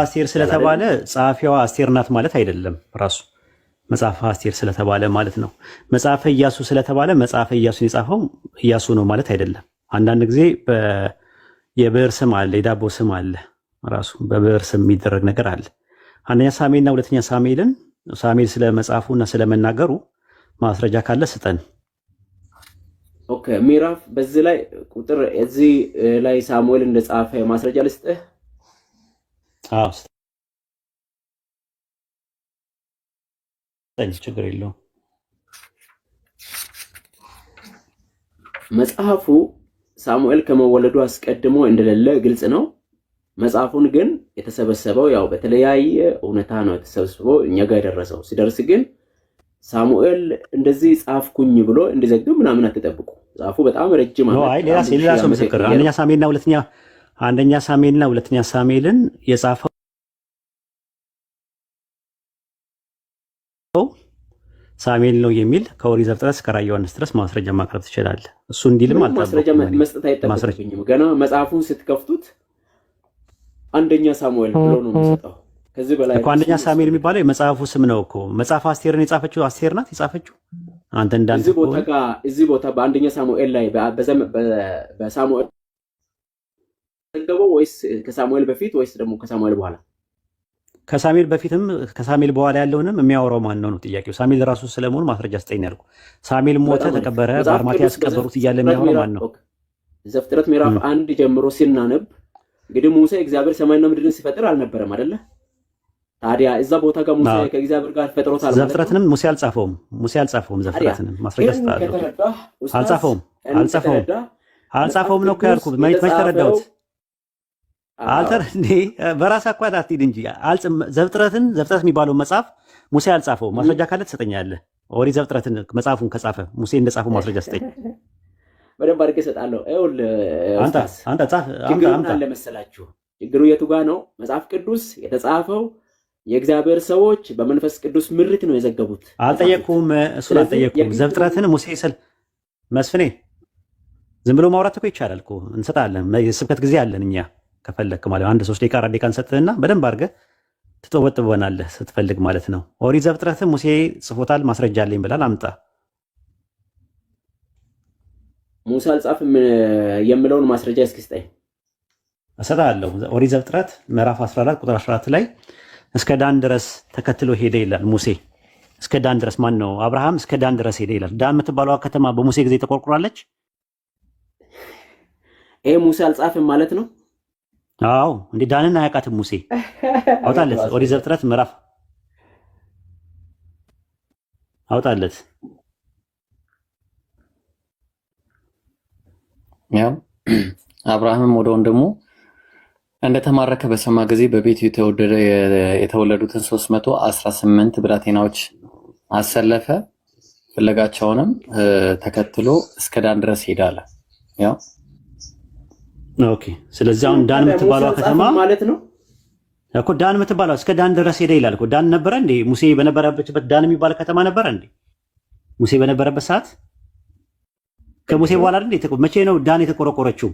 አስቴር ስለተባለ ጸሐፊዋ አስቴር ናት ማለት አይደለም። ራሱ መጽሐፈ አስቴር ስለተባለ ማለት ነው። መጽሐፈ ኢያሱ ስለተባለ መጽሐፈ ኢያሱን የጻፈው ኢያሱ ነው ማለት አይደለም። አንዳንድ ጊዜ የብዕር ስም አለ፣ የዳቦ ስም አለ። ራሱ በብዕር ስም የሚደረግ ነገር አለ። አንደኛ ሳሙኤልና ሁለተኛ ሳሙኤል ስለ መጽሐፉና ስለመናገሩ ማስረጃ ካለ ስጠን። ኦኬ ምዕራፍ በዚህ ላይ ቁጥር እዚህ ላይ ሳሙኤል እንደጻፈ ማስረጃ ልስጥህ። ችግር የለውም። መጽሐፉ ሳሙኤል ከመወለዱ አስቀድሞ እንደሌለ ግልጽ ነው። መጽሐፉን ግን የተሰበሰበው ያው በተለያየ እውነታ ነው የተሰበሰበው እኛ ጋር የደረሰው። ሲደርስ ግን ሳሙኤል እንደዚህ ጻፍኩኝ ብሎ እንዲዘግብ ምናምን አትጠብቁ። ጻፉ በጣም ረጅም ነው። አይ ሌላ ሰው ምስክር አንደኛ ሳሙኤልና ሁለተኛ ሳሙኤልን የጻፈው ሳሙኤል ነው የሚል ከኦሪት ዘፍጥረት እስከ ራዕየ ዮሐንስ ድረስ ማስረጃ ማቅረብ ትችላለህ። እሱ እንዲልም ማስረጃ መስጠት አይጠበቅብኝም። ገና መጽሐፉን ስትከፍቱት አንደኛ ሳሙኤል ብሎ ነው የሚሰጠው። ከዚህ በላይ እኮ አንደኛ ሳሙኤል የሚባለው የመጽሐፉ ስም ነው እኮ። መጽሐፍ አስቴርን የጻፈችው አስቴር ናት የጻፈችው። አንተ እንዳንተ እዚህ ቦታ በአንደኛ ሳሙኤል ላይ በሳሙኤል ተገበው ወይስ ከሳሙኤል በፊት ወይስ ደግሞ ከሳሙኤል በኋላ? ከሳሙኤል በፊትም ከሳሙኤል በኋላ ያለውንም የሚያወራው ማን ነው ነው ጥያቄው። ሳሙኤል ራሱ ስለመሆኑ ማስረጃ ስጠኝ ያልኩ። ሳሙኤል ሞተ፣ ተቀበረ፣ በአርማትያስ ቀበሩት እያለ የሚያወራው ማን ነው? ዘፍጥረት ምዕራፍ 1 ጀምሮ ሲናነብ እንግዲህ ሙሴ እግዚአብሔር ሰማይና ምድርን ሲፈጥር አልነበረም አይደለ? ታዲያ እዛ ቦታ ጋር ሙሴ ከእግዚአብሔር ጋር ፈጥሮታል። ዘፍጥረትንም ሙሴ አልጻፈውም። ዘፍጥረትንም ማስረጃ ስጣለሁ። አልጻፈውም ነው እኮ ያልኩት። መች ተረዳሁት? አልተር እንዴ በራስ አኳት አትሂድ እንጂ ዘፍጥረት የሚባለው መጽሐፍ ሙሴ አልጻፈው። ማስረጃ ካለ ትሰጠኛለህ። ኦሪት ዘፍጥረትን መጽሐፉን ከጻፈ ሙሴ እንደጻፈው ማስረጃ ስጠኝ። በደንብ አድርጌ እሰጣለሁ። አንተ ጻፍ። ችግሩ ምን አለ መሰላችሁ? ችግሩ የቱ ጋር ነው? መጽሐፍ ቅዱስ የተጻፈው የእግዚአብሔር ሰዎች በመንፈስ ቅዱስ ምሪት ነው የዘገቡት። አልጠየቅኩም፣ እሱን አልጠየቅኩም። ዘፍጥረትን ሙሴ መስፍኔ ዝም ብሎ ማውራት እኮ ይቻላል እኮ እንሰጣለን። የስብከት ጊዜ አለን እኛ ከፈለክ ማለት 1-3 ደቂቃ 4 ደቂቃ እንሰጥህና በደንብ አድርገህ ትጠወጥበናለህ ስትፈልግ ማለት ነው። ኦሪት ዘፍጥረትን ሙሴ ጽፎታል፣ ማስረጃ አለኝ ብላል፣ አምጣ። ሙሴ አልጻፍም የምለውን ማስረጃ እስኪ ስጠኝ። እሰጥሃለሁ። ኦሪት ዘፍጥረት ምዕራፍ 14 ቁጥር 14 ላይ እስከ ዳን ድረስ ተከትሎ ሄደ ይላል ሙሴ። እስከ ዳን ድረስ ማን ነው? አብርሃም እስከ ዳን ድረስ ሄደ ይላል። ዳን የምትባለዋ ከተማ በሙሴ ጊዜ ተቆርቁራለች። ይሄ ሙሴ አልጻፍም ማለት ነው? አዎ፣ እንዴ ዳንን አያውቃትም ሙሴ? አውጣለት። ኦሪት ዘፍጥረት ምዕራፍ አውጣለት። ያው አብርሃምም ወደ ወንድሙ እንደተማረከ በሰማ ጊዜ በቤቱ የተወለዱትን 318 ብላቴናዎች አሰለፈ። ፍለጋቸውንም ተከትሎ እስከ ዳን ድረስ ሄዳለ። ያው ኦኬ። ስለዚህ አሁን ዳን የምትባለው ከተማ ማለት ነው እኮ ዳን የምትባለው እስከ ዳን ድረስ ሄደ ይላል እኮ። ዳን ነበረ እንዴ? ሙሴ በነበረበት ዳን የሚባል ከተማ ነበረ እንዴ? ሙሴ በነበረበት ሰዓት ከሙሴ በኋላ እንዴ? መቼ ነው ዳን የተቆረቆረችው?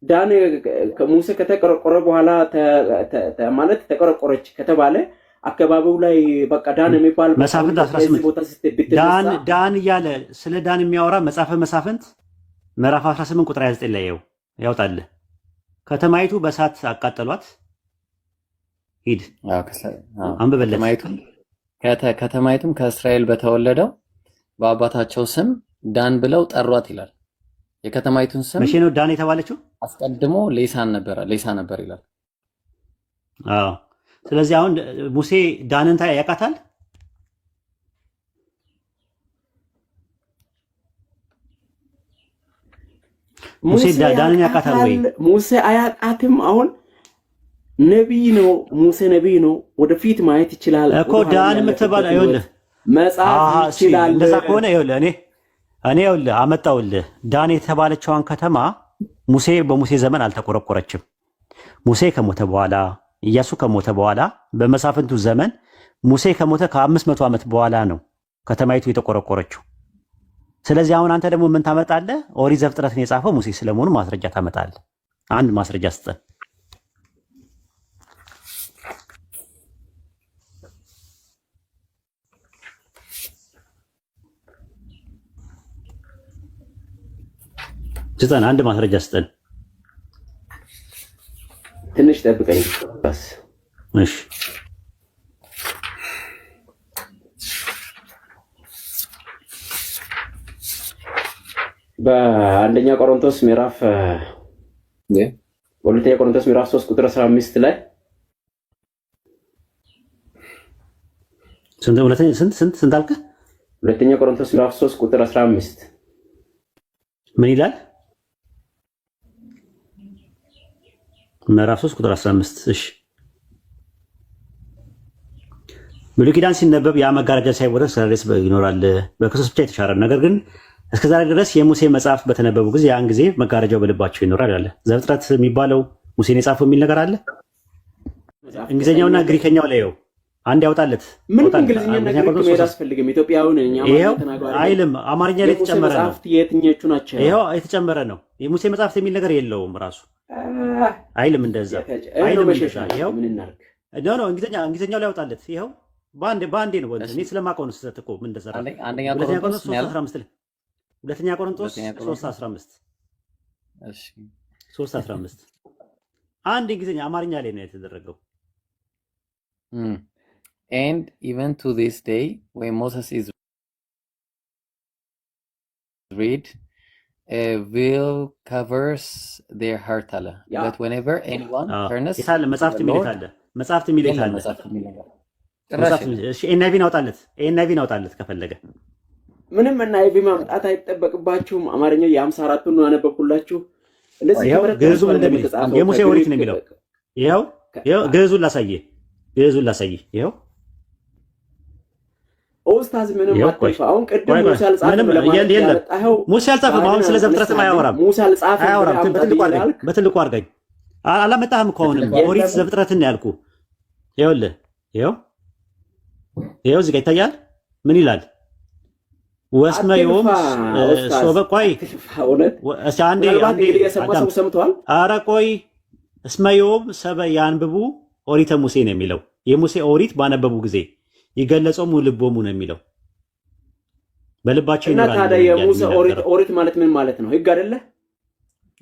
ዳን ከሙሴ ከተቆረቆረ በኋላ ማለት ተቆረቆረች ከተባለ አካባቢው ላይ በቃ ዳን የሚባል መሳፍንት 18 ዳን እያለ ስለ ዳን የሚያወራ መጽሐፈ መሳፍንት ምዕራፍ 18 ቁጥር 29 ላይ ያውጣል። ከተማይቱ በእሳት አቃጠሏት። ሂድ አንብበለት። ከተማይቱም ከእስራኤል በተወለደው በአባታቸው ስም ዳን ብለው ጠሯት ይላል። የከተማይቱን ስም መቼ ነው ዳን የተባለችው? አስቀድሞ ሌሳ ነበር ይላል። አዎ። ስለዚህ አሁን ሙሴ ዳንን ያውቃታል። ሙሴ ዳንን ያውቃታል ወይ? ሙሴ አያውቃትም። አሁን ነቢይ ነው ሙሴ፣ ነቢይ ነው። ወደፊት ማየት ይችላል እኮ ዳን የምትባል አይወልህ መጽሐፍ ይችላል። እንደዛ ከሆነ ይኸውልህ እኔ ይኸውልህ አመጣውልህ። ዳን የተባለችዋን ከተማ ሙሴ በሙሴ ዘመን አልተቆረቆረችም። ሙሴ ከሞተ በኋላ ኢያሱ ከሞተ በኋላ በመሳፍንቱ ዘመን ሙሴ ከሞተ ከ500 ዓመት በኋላ ነው ከተማይቱ የተቆረቆረችው። ስለዚህ አሁን አንተ ደግሞ ምን ታመጣለህ? ኦሪት ዘፍጥረትን የጻፈው ሙሴ ስለመሆኑ ማስረጃ ታመጣለህ። አንድ ማስረጃ ስጠን። አንድ ማስረጃ ስጠን። ትንሽ ጠብቀኝ። እሺ በአንደኛ ቆሮንቶስ ምዕራፍ ሁለተኛ ቆሮንቶስ ምዕራፍ 3 ቁጥር 15 ላይ ስንት አልከ? ሁለተኛ ቆሮንቶስ ምዕራፍ 3 ቁጥር 15 ምን ይላል? ምዕራፍ 3 ቁጥር 15። እሺ ብሉይ ኪዳን ሲነበብ ያ መጋረጃ ሳይወረድ እስከዛሬ ድረስ ይኖራል። በክርስቶስ ብቻ የተሻረ ነገር ግን እስከዛሬ ድረስ የሙሴ መጽሐፍ በተነበቡ ጊዜ ያን ጊዜ መጋረጃው በልባቸው ይኖራል አለ። ዘፍጥረት የሚባለው ሙሴን የጻፈው የሚል ነገር አለ። እንግሊዝኛውና ግሪከኛው ላይ አንድ ያውጣለት። ምን እንግሊዝኛና ግሪክ አያስፈልግም። ኢትዮጵያውን አይልም። አማርኛ ላይ የተጨመረ ነው። የትኞቹ ናቸው? ይሄው የተጨመረ ነው። የሙሴ መጽሐፍት የሚል ነገር የለውም ራሱ አይልም። እንደዛ አይልም። ይሄው ነው እንግሊዝኛው ላይ ያውጣለት። ይሄው በአንዴ ነው። እኔ ስለማውቀው ነው ስህተት እኮ ምን እንደሰራ። ሁለተኛ ቆሮንቶስ 3:15 ሁለተኛ ቆሮንቶስ 3:15 እሺ 3:15 አንድ እንግሊዝኛ አማርኛ ላይ ነው የተደረገው። And even to this day when Moses is read will covers their heart አለ but whenever anyone turns ይታለ መጽሐፍት የሚልታለ መጽሐፍት የሚልታለ እሺ ኤንአይቪን አውጣለት ከፈለገ ምንም ኤንአይቪ ማምጣት አይጠበቅባችሁም። አማርኛው የ54ቱን ነው ያነበብኩላችሁ። እንደዚህ ግዕዙ እንደሚል የሙሴ ኦሪት ነው የሚለው ይኸው ግዕዙን ላሳየህ፣ ይኸው ኡስታዝ ምንም አትልፋ። አሁን ቅድም ሙሳ አልጻፈም ለማለት ያመጣኸው ሙሳ አልጻፈም። አሁን ስለ ዘፍጥረትም አያወራም። ሙሳ አልጻፈም። በትልቁ አድርገኝ። አላመጣህም እኮ አሁንም ኦሪት ዘፍጥረትን ያልኩህ። ይኸውልህ ይኸው እዚህ ጋር ይታያል። ምን ይላል? ወስመዮም ሶበቆይ አንዴ ሰምተዋል። ኧረ ቆይ እስመዮም ሰበ ያንብቡ ኦሪተ ሙሴ ነው የሚለው። የሙሴ ኦሪት ባነበቡ ጊዜ ይገለጾሙ ልቦሙ ነው የሚለው። በልባቸው ይኖራል። ታዲያ የሙሴ ኦሪት ማለት ምን ማለት ነው? ህግ አይደለ?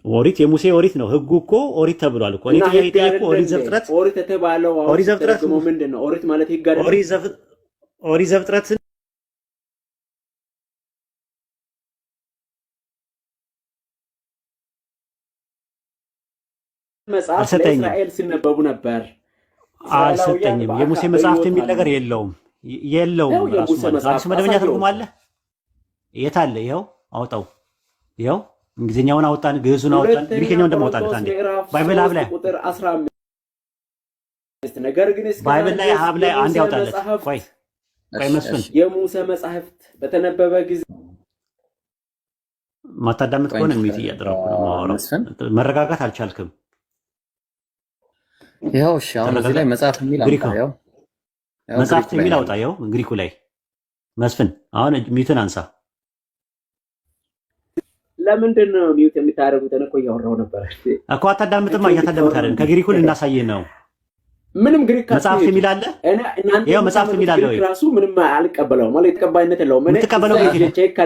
ኦሪት የሙሴ ኦሪት ነው። ህጉ እኮ ኦሪት ተብሏል እኮ። እኔ ጠየቁ። ኦሪት ዘፍጥረት ኦሪት የተባለው ኦሪት ዘፍጥረት ምንድን ነው? ኦሪት ማለት ህግ አይደለ? ኦሪት ዘፍጥረት መጽሐፍ ለእስራኤል ሲነበቡ ነበር። አልሰጠኝም። የሙሴ መጽሐፍት የሚል ነገር የለውም። ራሱ ማለት አዲስ መደበኛ ትርጉም አለ። የት አለ? ይኸው አውጣው። ይኸው እንግሊዝኛውን አውጣን፣ ግዕዙን አውጣን፣ ግሪከኛውን ደግሞ አውጣን። አንዴ ባይብል ሀብ ላይ ቁጥር 15 ነገር ግን ባይብል ላይ ሀብ ላይ አንዴ አውጣለት። ቆይ መስፍን፣ የሙሴ መጽሐፍት በተነበበ ጊዜ ማታዳምጥ ከሆነ ሚት እያደረኩ ነው የማወራው። መረጋጋት አልቻልክም። ይኸው እሺ፣ አሁን እዚህ ላይ መጽሐፍ የሚል አውጣ። ይኸው መጽሐፍት የሚል አውጣ። ይኸው ግሪኩ ላይ መስፍን፣ አሁን ሚትን አንሳ። ለምንድን ነው ሚውት የምታደርጉት? እኮ እያወራሁ ነበር እኮ። አታዳምጥም። እያታዳምጥ አይደል? ከግሪኩ ልናሳየህ ነው። ምንም ግሪክ መጽሐፍት የሚል አለ። ይኸው መጽሐፍት የሚል አለ። ራሱ ምንም አልቀበለውም ማለት ተቀባይነት የለውም። የምትቀበለው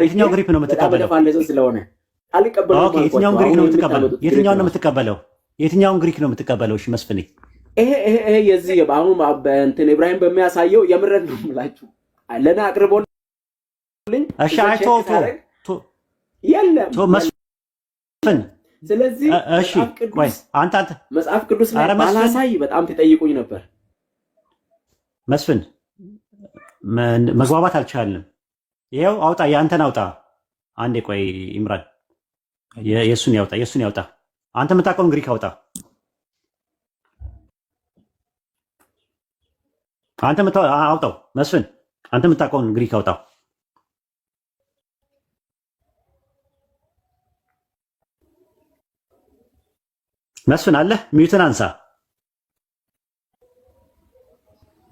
የትኛው ግሪክ ነው የምትቀበለው? ስለሆነ አልቀበለውም። ኦኬ፣ የትኛውን ግሪክ ነው የምትቀበለው? የትኛውን ነው የምትቀበለው? የትኛውን ግሪክ ነው የምትቀበለው? እሺ መስፍኔ፣ ይሄ የዚህ አሁን እንትን ኢብራሂም በሚያሳየው የምረን ነው የምላችሁ። ለና አቅርቦልኝ። እሺ አይቶ የለም መስፍን። ስለዚህ እሺ ቆይ አንተ መጽሐፍ ቅዱስ ላይ ባላሳይ በጣም ትጠይቁኝ ነበር። መስፍን መግባባት አልቻልንም። ይኸው አውጣ፣ ያንተን አውጣ። አንዴ ቆይ ኢምራን፣ የሱን ያውጣ። አንተ የምታውቀውን ግሪክ አውጣ። አውጣው መስፍን፣ አንተ የምታውቀውን ግሪክ አውጣው። መስፍን አለ? ሚዩትን አንሳ።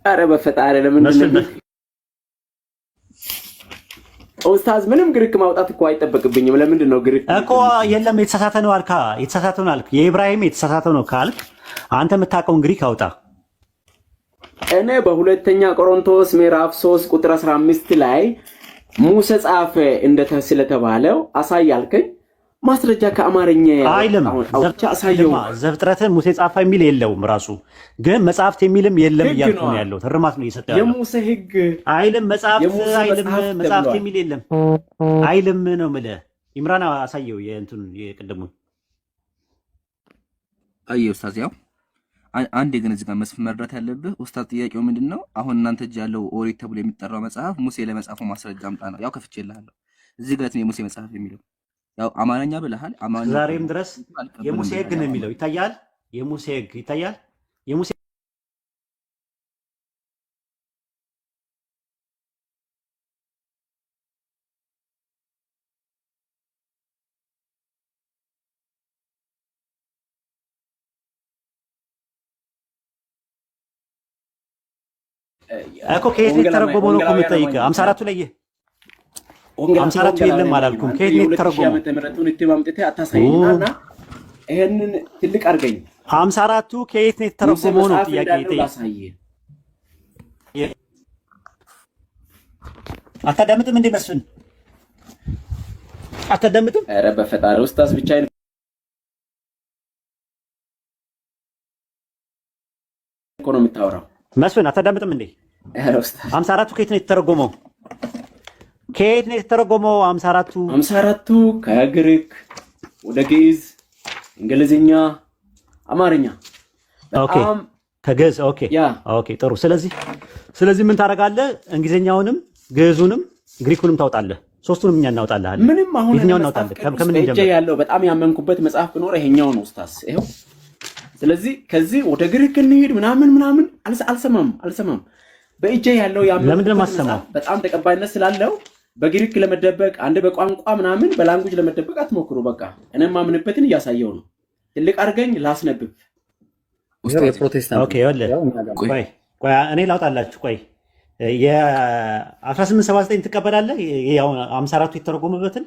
አረ በፈጣሪ ለምንድን ነው ኡስታዝ? ምንም ግሪክ ማውጣት እኮ አይጠበቅብኝም። ለምንድን ነው ግሪክ እኮ የለም። የተሳሳተ ነው አልካ። የተሳሳተ ነው አልክ። የኢብራሂም የተሳሳተ ነው ካልክ አንተ የምታውቀውን ግሪክ አውጣ። እኔ በሁለተኛ ቆሮንቶስ ምዕራፍ 3 ቁጥር 15 ላይ ሙሴ ጻፈ ስለተባለው አሳያልከኝ። ማስረጃ ከአማርኛ አይልም። ዘፍጥረትን ሙሴ ጻፈ የሚል የለውም። ራሱ ግን መጽሐፍት የሚልም የለም እያልኩ ነው ያለው። እርማት ነው እየሰጠ ያለው። የሙሴ ህግ አይልም። መጽሐፍት የሚል የለም አይልም ነው የምልህ። ኢምራን አሳየው የእንቱን የቅድሙን አየው ኡስታዝ። ያው አንዴ ግን እዚህ ጋር መስፍን መረዳት ያለብህ ኡስታዝ፣ ጥያቄው ምንድነው? አሁን እናንተ እጅ ያለው ኦሪት ተብሎ የሚጠራው መጽሐፍ ሙሴ ለመጻፉ ማስረጃ አምጣ ነው። ያው ከፍቼልሃለሁ እዚህ ጋር የሙሴ መጽሐፍ የሚለው ያው አማርኛ ብለሃል። አማርኛ ዛሬም ድረስ የሙሴ ህግ ነው የሚለው ይታያል። የሙሴ ህግ ይታያል። የሙሴ እኮ ከየት የተረጎመው ነው እኮ የምትጠይቀው? 54ቱ ላይ 54ቱ የለም አላልኩም። ከየት ነው የተረጎመው? ይሄንን ትልቅ አድርገኝ። 54ቱ ከየት ነው የተረጎመው ነው ጥያቄ። አታዳምጥም እንዴ መስፍን? አታዳምጥም? ኧረ በፈጣሪ ኡስታዝ ብቻ እኮ ነው የምታወራው። መስፍን አታዳምጥም እንዴ? 54ቱ ከየት ነው የተተረጎመው? ከየት ነው የተተረጎመው? 54ቱ ከግሪክ ወደ ግዕዝ፣ እንግሊዝኛ፣ አማርኛ። ኦኬ ከግዕዝ ኦኬ ኦኬ ጥሩ። ስለዚህ ምን ታደርጋለህ? እንግሊዝኛውንም ግዕዙንም ግሪኩንም ታውጣለህ። ሶስቱንም እኛ እናውጣለህ። ምንም አሁን የትኛውን እናውጣለህ? ከምን እንጀምር? ያለው በጣም ያመንኩበት መጽሐፍ ቢኖር ይሄኛው ነው ኡስታዝ። ይሄው ስለዚህ ከዚህ ወደ ግሪክ እንሂድ ምናምን አልሰማም። በእጄ ያለው በጣም ተቀባይነት ስላለው በግሪክ ለመደበቅ አንድ በቋንቋ ምናምን በላንጉጅ ለመደበቅ አትሞክሩ። በቃ እኔም ማምንበትን እያሳየው ነው። ትልቅ አድርገኝ ላስነብብ። ኦኬ ቆይ እኔ ላውጣላችሁ። ቆይ የ1879 ትቀበላለህ? ያው 54ቱ የተረጎመበትን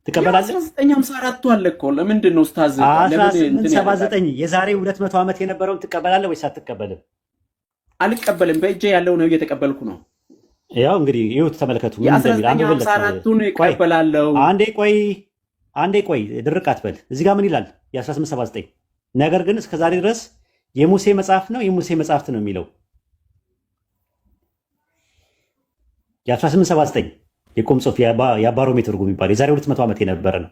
ትቀበላለህ? 1954ቱ አለ እኮ ለምንድን ነው ኡስታዝ? 1879 የዛሬ 200 ዓመት የነበረውን ትቀበላለህ ወይስ አትቀበልም? አልቀበልም። በእጄ ያለው ነው እየተቀበልኩ ነው። ያው እንግዲህ ይሁት ተመልከቱ። ምን እንደሚል የ1954ቱን እቀበላለሁ። አንዴ ቆይ ድርቅ አትበል። እዚህ ጋር ምን ይላል? የ1879 ነገር ግን እስከዛሬ ድረስ የሙሴ መጽሐፍ ነው የሙሴ መጽሐፍት ነው የሚለው የ1879 የቁም ጽሑፍ የአባሮሜ ትርጉም የሚባል የዛሬ 200 ዓመት የነበረ ነው።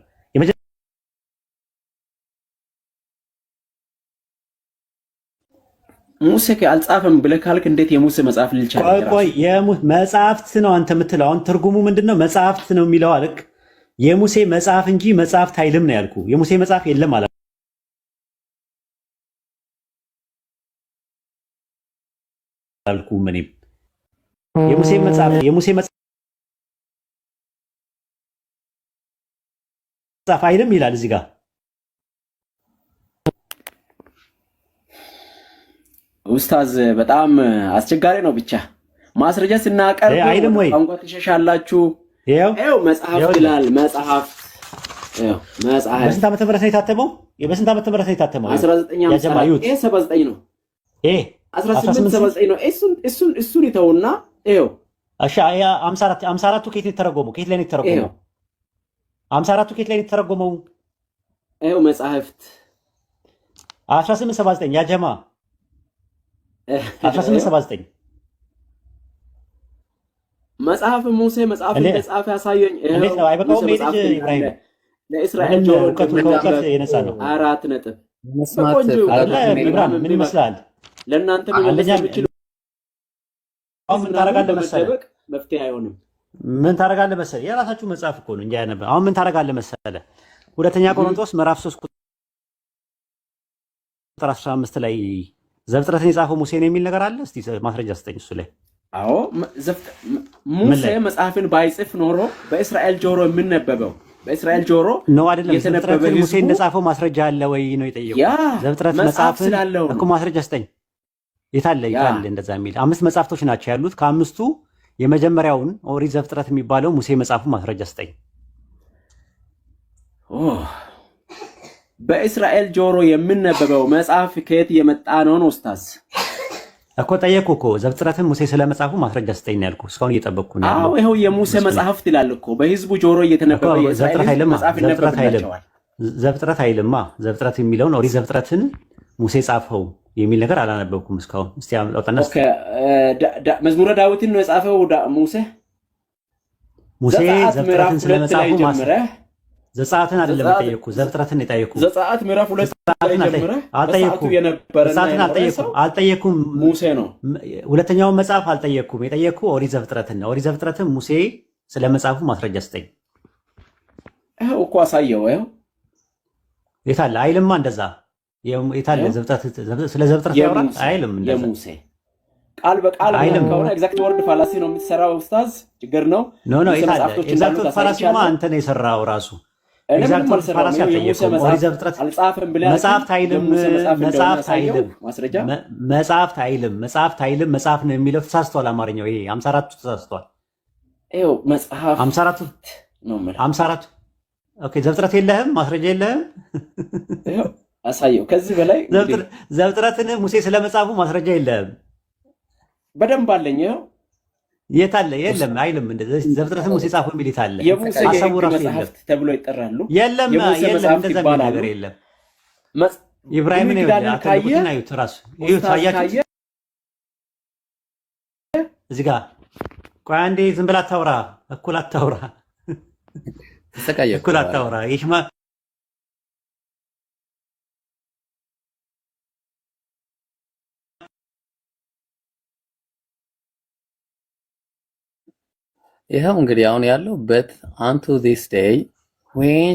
ሙሴ አልጻፈም ብለህ ካልክ እንዴት የሙሴ መጽሐፍ ልልቻለህ? ቆይ መጽሐፍት ነው አንተ የምትለው። አሁን ትርጉሙ ምንድነው? መጽሐፍት ነው የሚለው አልክ። የሙሴ መጽሐፍ እንጂ መጽሐፍት አይልም ነው ያልኩ። የሙሴ መጽሐፍ የለም አላልኩም። እኔም የሙሴ መጽሐፍ አይልም ይላል እዚህ ጋር። ኡስታዝ በጣም አስቸጋሪ ነው። ብቻ ማስረጃ ስናቀርብ ቋንቋ ትሸሻላችሁ። ይኸው መጽሐፍ ይላል። መጽሐፍ በስንት ዓመተ ምህረት ነው የታተመው? በስንት ዓመተ ምህረት ነው የታተመው? 1979 ነው። 1879 ነው። እሱን ይተውና ይኸው እሺ 54ቱ ከየት ነው የተረጎመው? ከየት ላይ ነው የተረጎመው? 54ቱ ከየት ላይ ነው የተረጎመው? ይኸው መጽሐፍት 1879 ያ ጀማ 1879 መጽሐፍ ሙሴ መጽሐፍ እንደጻፈ ያሳየኝ። እንዴት ነው አይበቃውም? ኢብራሂም ለእስራኤል ጆሮ ከእውቀት የነጻ ነው። 4 ነጥብ ምን ይመስላል? ለእናንተ ምን ታደርጋለህ መሰለህ? መፍትሄ አይሆንም። ምን ታደርጋለህ መሰለህ? የራሳችሁ መጽሐፍ እኮ ነው እንጂ ያነበ አሁን ምን ታደርጋለህ መሰለህ? ሁለተኛ ቆሮንቶስ ምዕራፍ 3 ቁጥር 15 ላይ ዘፍጥረትን የጻፈው ሙሴ ነው የሚል ነገር አለ። እስቲ ማስረጃ ስጠኝ እሱ ላይ። አዎ ሙሴ መጽሐፍን ባይጽፍ ኖሮ በእስራኤል ጆሮ የምነበበው በእስራኤል ጆሮ ነው አይደለም። ዘፍጥረትን ሙሴ እንደጻፈው ማስረጃ አለ ወይ ነው የጠየቁት። ዘፍጥረት መጽሐፍን እኮ ማስረጃ ስጠኝ። የታለ እንደዛ የሚል 5 መጽሐፍቶች ናቸው ያሉት። ከ5ቱ የመጀመሪያውን ኦሪት ዘፍጥረት የሚባለው ሙሴ መጽሐፉ ማስረጃ ስጠኝ። በእስራኤል ጆሮ የምነበበው መጽሐፍ ከየት የመጣ ነው ነው ኡስታዝ? እኮ ጠየቅኩ እኮ ዘፍጥረትን ሙሴ ስለመጽሐፉ ማስረጃ ስጠኝ ያልኩ። እስካሁን እየጠበቅኩ ነው። አዎ ይኸው የሙሴ መጽሐፍት ይላል እኮ በህዝቡ ጆሮ እየተነበበ የእስራኤል መጽሐፍ ይነበብላቸዋል። ዘፍጥረት አይልማ። ዘፍጥረት የሚለውን ኦሪት ዘፍጥረትን ሙሴ ጻፈው የሚል ነገር አላነበብኩም እስካሁን። እስቲ አውጣና መዝሙረ ዳዊትን ነው የጻፈው ሙሴ ዘፍጥረትን ስለመጻፉ ዘጸአትን አይደለም የጠየኩ፣ ዘፍጥረትን የጠየኩ። ዘጸአት ምዕራፍ 2 ላይ ጀምረህ አልጠየኩም። ሙሴ ነው። ሁለተኛውን መጽሐፍ አልጠየኩም። የጠየኩ ኦሪት ዘፍጥረትን ነው። ኦሪት ዘፍጥረትን ሙሴ ስለመጻፉ ማስረጃ ስጠኝ። ይኸው እኮ አሳየው። ይኸው የታለ አይልማ እንደዛ። የታለ ዘፍጥረት ስለ ዘፍጥረት ያወራል አይልም እንደዛ። የሙሴ ቃል በቃል ከሆነ ኤግዛክት ወርድ ፋላሲ ነው የምትሰራው ኡስታዝ። ችግር ነው። ኖ የታለ ኤግዛክት ፋላሲማ አንተ ነው የሰራው ራሱ። ኤግዛክት ወርድ ፋላሲ አልጠየኩም። ኦሪት ዘፍጥረት መጽሐፍት አይልም። መጽሐፍት አይልም። መጽሐፍ ነው የሚለው ተሳስቷል። አማርኛው ይሄ 54ቱ ተሳስቷል። ይኸው መጽሐፍ 54ቱ ነው ማለት 54ቱ። ኦኬ ዘፍጥረት የለህም? ማስረጃ የለህም? ይኸው አሳየው። ከዚህ በላይ ዘፍጥረትን ሙሴ ስለመጻፉ ማስረጃ የለህም? በደንብ አለኝ። ይኸው የታለ? የለም አይልም። እንደዚህ ዘፍጥረትን ሙሴ ጻፈው የሚል የታለ? የሙሴ መጽሐፍት ተብሎ ይጠራሉ። የለም እንደዛ የሚል ነገር የለም። ኢብራሂም ነው ያተልኩትን አዩት። ራሱ ይሁት አያችሁ እዚህ ጋር። ቆይ አንዴ ዝም ብላ አታውራ፣ እኩል አታውራ፣ እኩል አታውራ። ይሽማ ይኸው እንግዲህ አሁን ያለው በት unto this day when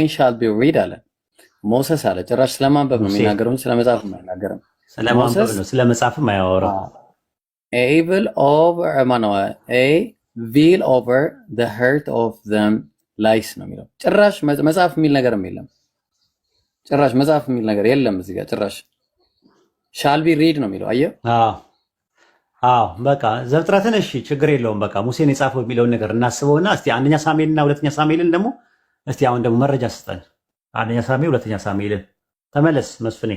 shall be read አለ። ሞሰስ አለ። ጭራሽ ስለማንበብ ነው ሙሴ የሚናገረው እንጂ ስለመጻፍ አይናገርም። ስለማንበብ ሞሰስ ነው ስለመጻፍም አያወራም። ኤቪል ኦቨር ማነው ኤ ቪል ኦቨር ዘ ሄርት ኦፍ ዘም ላይስ ነው የሚለው። ጭራሽ መጽሐፍ የሚል ነገርም የለም። ጭራሽ መጽሐፍ የሚል ነገር የለም እዚህ ጋር ጭራሽ ሻል ቢ ሪድ ነው የሚለው። አየህ? አዎ በቃ ዘፍጥረትን እሺ ችግር የለውም። በቃ ሙሴን የጻፈው የሚለውን ነገር እናስበውና እስቲ አንደኛ ሳሙኤልና ሁለተኛ ሳሙኤልን ደግሞ እስቲ አሁን ደግሞ መረጃ ስጠን። አንደኛ ሳሙኤል ሁለተኛ ሳሙኤልን ተመለስ መስፍኔ።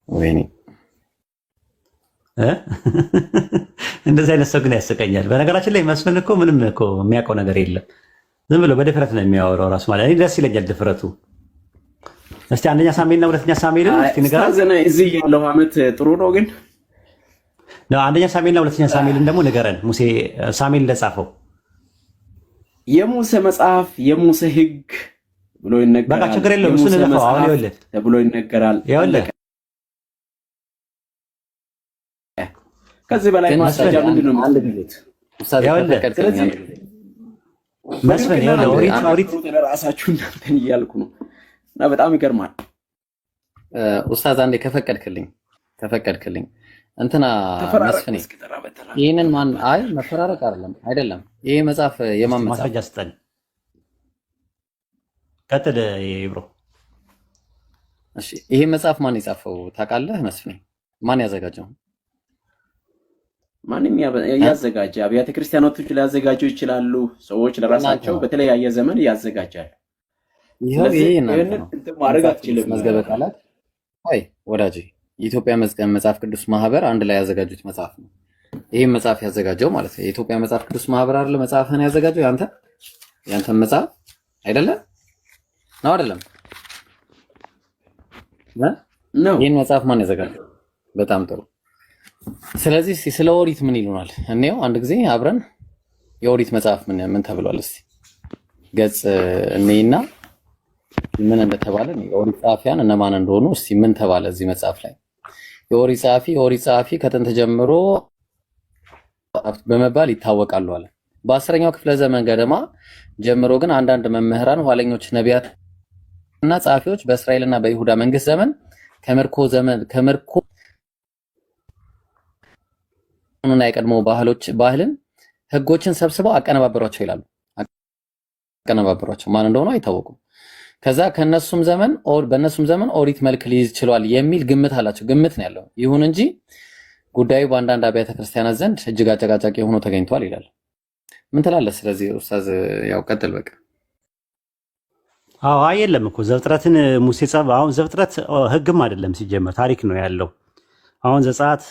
ወይኔ እንደዚህ አይነት ሰው ግን ያስቀኛል። በነገራችን ላይ መስፍን እኮ ምንም እኮ የሚያውቀው ነገር የለም። ዝም ብሎ በድፍረት ነው የሚያወራው ራሱ ማለት እኔ ደስ ይለኛል ድፍረቱ። እስቲ አንደኛ ሳሙኤልና ሁለተኛ ሳሙኤልን እስቲ ንገረን። እዚህ ያለው አመት ጥሩ ነው ግን አንደኛ ሳሙኤልና ሁለተኛ ሳሙኤልን ደግሞ ንገረን። ሙሴ ሳሙኤል እንደጻፈው የሙሴ መጽሐፍ የሙሴ ሕግ ብሎ ይነገራል። በቃ ችግር የለውም እሱን እንለፈው። አሁን ይኸውልህ ተብሎ ይነገራል። ይኸውልህ ከዚህ በላይ ማስረጃ ምንድን ነው የምትፈልጉት? መስፍን ኦሪት ራሳችሁ እናንተን እያልኩ ነው እና በጣም ይገርማል። ኡስታዝ አንዴ ከፈቀድክልኝ እንትና መስፍን ይሄንን ማን መፈራረቅ አይደለም ይሄ መጽሐፍ የማን መጽሐፍ ማስረጃ ስጠን። ቀጥል ብሮ። እሺ ይሄ መጽሐፍ ማን የጻፈው ታውቃለህ መስፍን? ማን ያዘጋጀው? ማንም ያዘጋጀ አብያተ ክርስቲያናቶች ሊያዘጋጁ ይችላሉ። ሰዎች ለራሳቸው በተለያየ ዘመን ያዘጋጃሉ። ይሄ እንትን ማድረግ አትችልም። መዝገበ ቃላት ወዳጄ የኢትዮጵያ መጽሐፍ ቅዱስ ማህበር አንድ ላይ ያዘጋጁት መጽሐፍ ነው። ይሄን መጽሐፍ ያዘጋጀው ማለት ነው የኢትዮጵያ መጽሐፍ ቅዱስ ማህበር አይደለ? መጽሐፍህን ያዘጋጀው ያንተን መጽሐፍ አይደለም ነው አይደለም? ይሄን መጽሐፍ ማን ያዘጋጀው? በጣም ጥሩ። ስለዚህ ስለ ኦሪት ምን ይሉናል እኔው አንድ ጊዜ አብረን የኦሪት መጽሐፍ ምን ተብሏል እስቲ ገጽ እኔና ምን እንደተባለ የኦሪት ጸሐፊያን እነማን እንደሆኑ እስቲ ምን ተባለ እዚህ መጽሐፍ ላይ? የኦሪት ጸሐፊ ከጥንት ጀምሮ በመባል ይታወቃሉ አለ። በ10ኛው ክፍለ ዘመን ገደማ ጀምሮ ግን አንዳንድ መምህራን ኋለኞች ነቢያት እና ጸሐፊዎች በእስራኤልና በይሁዳ መንግስት ዘመን ከምርኮ እና የቀድሞ ባህልን ህጎችን ሰብስበው አቀነባበሯቸው ይላሉ። አቀነባበሯቸው ማን እንደሆነ አይታወቁም። ከዛ በእነሱም ዘመን ኦሪት መልክ ሊይዝ ችሏል የሚል ግምት አላቸው። ግምት ነው ያለው። ይሁን እንጂ ጉዳዩ በአንዳንድ አብያተ ክርስቲያናት ዘንድ እጅግ አጨቃጫቂ ሆኖ ተገኝቷል ይላል። ምን ትላለህ? ስለዚህ ኡስታዝ ያው ቀጥል በቃ። የለም እኮ ዘፍጥረትን ሙሴ ጻፈ። አሁን ዘፍጥረት ህግም አይደለም ሲጀመር ታሪክ ነው ያለው። አሁን ዘጸአት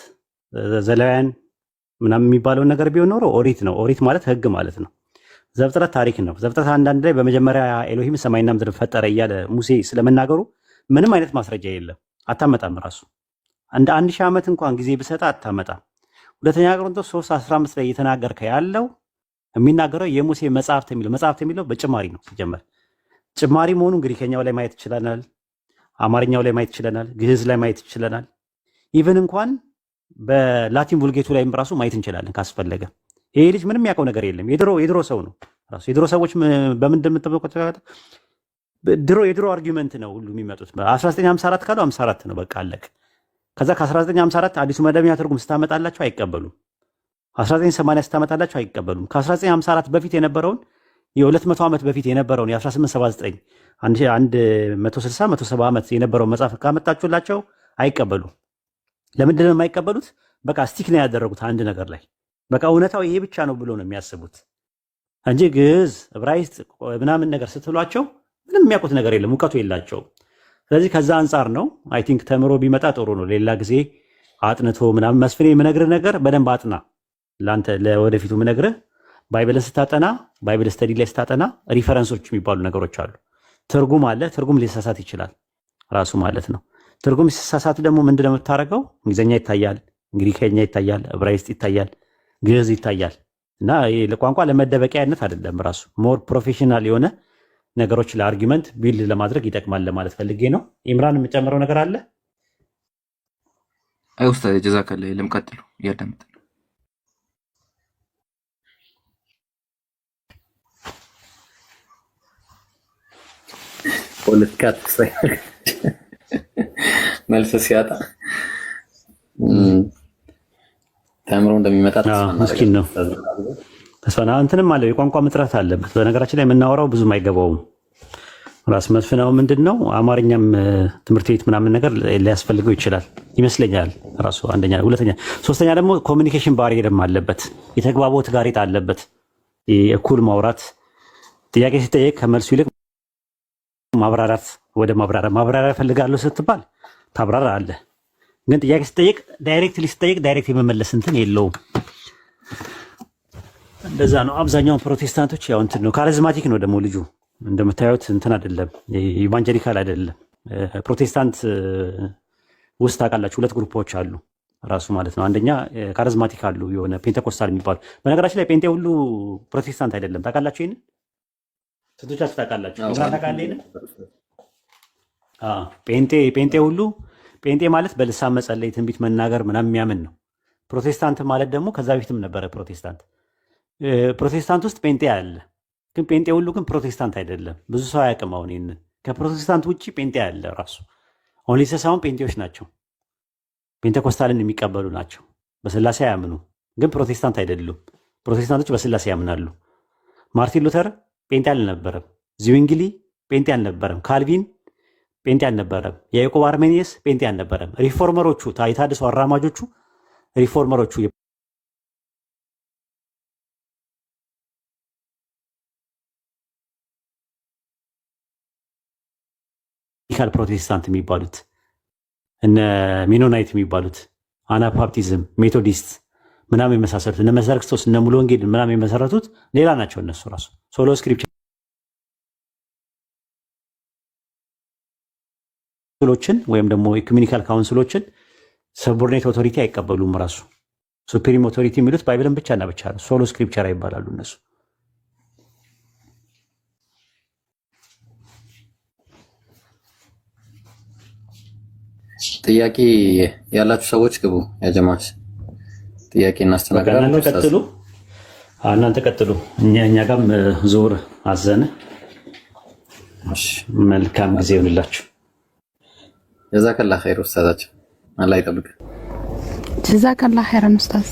ዘሌዋውያን ምናምን የሚባለውን ነገር ቢሆን ኖሮ ኦሪት ነው። ኦሪት ማለት ህግ ማለት ነው። ዘፍጥረት ታሪክ ነው። ዘፍጥረት አንዳንድ ላይ በመጀመሪያ ኤሎሂም ሰማይና ምድር ፈጠረ እያለ ሙሴ ስለመናገሩ ምንም አይነት ማስረጃ የለም። አታመጣም። ራሱ እንደ 1000 ዓመት እንኳን ጊዜ ብሰጣ አታመጣም። ሁለተኛ ቆሮንቶስ 3:15 ላይ እየተናገርከ ያለው የሚናገረው የሙሴ መጽሐፍት የሚለው በጭማሪ ነው። ሲጀመር ጭማሪ መሆኑ ግሪከኛው ላይ ማየት ይችላል፣ አማርኛው ላይ ማየት ይችላል፣ ግዕዝ ላይ ማየት ይችላል። ኢቭን እንኳን በላቲን vulgate ላይም ራሱ ማየት እንችላለን ካስፈለገ። ይሄ ልጅ ምንም ያውቀው ነገር የለም። የድሮ ሰው ነው ራሱ። የድሮ ሰዎች በምን እንደምትጠብቁት የድሮ አርጊውመንት ነው ሁሉ የሚመጡት። 1954 ካሉ 54 ነው በቃ አለቅ። ከዛ ከ1954 አዲሱ መደበኛ ትርጉም ስታመጣላቸው አይቀበሉም። 1980 ስታመጣላቸው አይቀበሉም። ከ1954 በፊት የነበረውን የ200 ዓመት በፊት የነበረውን የ1879 160 170 ዓመት የነበረውን መጽሐፍ ካመጣችሁላቸው አይቀበሉም። ለምንድን ነው የማይቀበሉት? በቃ ስቲክ ነው ያደረጉት አንድ ነገር ላይ። በቃ እውነታው ይሄ ብቻ ነው ብሎ ነው የሚያስቡት እንጂ ግዕዝ፣ ዕብራይስጥ ምናምን ነገር ስትሏቸው ምንም የሚያውቁት ነገር የለም፣ እውቀቱ የላቸውም። ስለዚህ ከዛ አንጻር ነው አይ ቲንክ ተምሮ ቢመጣ ጥሩ ነው። ሌላ ጊዜ አጥንቶ ምናምን መስፍኔ የምነግርህ ነገር በደንብ አጥና። ለአንተ ለወደፊቱ የምነግርህ ባይብልን ስታጠና፣ ባይብል ስተዲ ላይ ስታጠና ሪፈረንሶች የሚባሉ ነገሮች አሉ። ትርጉም አለ። ትርጉም ሊሳሳት ይችላል ራሱ ማለት ነው። ትርጉም ሲሳሳት ደግሞ ምንድን ነው የምታደርገው? እንግሊዝኛ ይታያል፣ ግሪከኛ ይታያል፣ ዕብራይስጥ ይታያል፣ ግዕዝ ይታያል። እና ለቋንቋ ለመደበቂያነት አይደለም፣ ራሱ ሞር ፕሮፌሽናል የሆነ ነገሮች ለአርጊመንት ቢልድ ለማድረግ ይጠቅማል ለማለት ፈልጌ ነው። ኢምራን የምጨምረው ነገር አለ? አይ ኡስታዝ ጀዛከላ የለም፣ ቀጥሉ እያዳመጥን። ፖለቲካ መልስ ሲያጣ ተምሮ እንደሚመጣ ምስኪን ነው። ተስፋና እንትንም አለ የቋንቋ ምጥረት አለበት። በነገራችን ላይ የምናወራው ብዙም አይገባውም። ራስ መስፍናው ምንድነው አማርኛም ትምህርት ቤት ምናምን ነገር ሊያስፈልገው ይችላል ይመስለኛል። ራሱ አንደኛ፣ ሁለተኛ፣ ሶስተኛ ደግሞ ኮሚኒኬሽን ባሪየርም አለበት። የተግባቦት ጋሬጣ አለበት። የእኩል ማውራት ጥያቄ ሲጠየቅ ከመልሱ ይልቅ ማብራራት ወደ ማብራሪያ ፈልጋለሁ ስትባል ታብራራ አለ። ግን ጥያቄ ሲጠየቅ ዳይሬክት የመመለስ እንትን የለውም። እንደዛ ነው። አብዛኛውን ፕሮቴስታንቶች ያው እንትን ነው፣ ካሪዝማቲክ ነው ደግሞ ልጁ እንደምታዩት እንትን አይደለም፣ ኢቫንጀሊካል አይደለም። ፕሮቴስታንት ውስጥ ታውቃላችሁ ሁለት ግሩፖች አሉ ራሱ ማለት ነው። አንደኛ ካሪዝማቲክ አሉ፣ የሆነ ፔንቴኮስታል የሚባሉ። በነገራችን ላይ ፔንቴ ሁሉ ፕሮቴስታንት አይደለም። ታውቃላችሁ ይሄን? ስንቶቻችሁ ታውቃላችሁ? ፔንቴ ሁሉ ፔንቴ ማለት በልሳን መጸለይ፣ ትንቢት መናገር ምናምን የሚያምን ነው። ፕሮቴስታንት ማለት ደግሞ ከዛ በፊትም ነበረ ፕሮቴስታንት ውስጥ ፔንቴ አለ። ግን ፔንጤ ሁሉ ግን ፕሮቴስታንት አይደለም። ብዙ ሰው አያውቅም። አሁን ይህንን ከፕሮቴስታንት ውጭ ፔንጤ አለ ራሱ። አሁን ሊሰሳውን ፔንጤዎች ናቸው፣ ፔንቴኮስታልን የሚቀበሉ ናቸው። በስላሴ አያምኑ፣ ግን ፕሮቴስታንት አይደሉም። ፕሮቴስታንቶች በስላሴ ያምናሉ። ማርቲን ሉተር ፔንጤ አልነበረም። ዚዊንግሊ ፔንጤ አልነበረም። ካልቪን ፔንጤ አልነበረም። የያዕቆብ አርሜኒየስ ፔንጤ አልነበረም። ሪፎርመሮቹ የታድሶ አራማጆቹ ሪፎርመሮቹ ፕሮቴስታንት የሚባሉት እነ ሜኖናይት የሚባሉት አናባፕቲዝም፣ ሜቶዲስት ምናምን የመሳሰሉት እነ መሰረ ክርስቶስ እነ ሙሉ ወንጌል ምናምን የመሰረቱት ሌላ ናቸው። እነሱ ራሱ ሶሎ ስክሪፕቸሮችን ወይም ደግሞ ኢኩሜኒካል ካውንስሎችን ሰቦርዲኔት ኦቶሪቲ አይቀበሉም። ራሱ ሱፕሪም ኦቶሪቲ የሚሉት ባይብልን ብቻና ብቻ ነው። ሶሎ ስክሪፕቸር ይባላሉ እነሱ። ጥያቄ ያላችሁ ሰዎች ግቡ። ያጀማስ ጥያቄ እናስተናግዳለን። እናንተ ቀጥሉ። እኛ ጋርም ዞር አዘነ። መልካም ጊዜ ይሁንላችሁ። ጀዛከላ ኸይር ኡስታዛችን፣ አላህ ይጠብቅ። ጀዛከላ ኸይረን ኡስታዝ።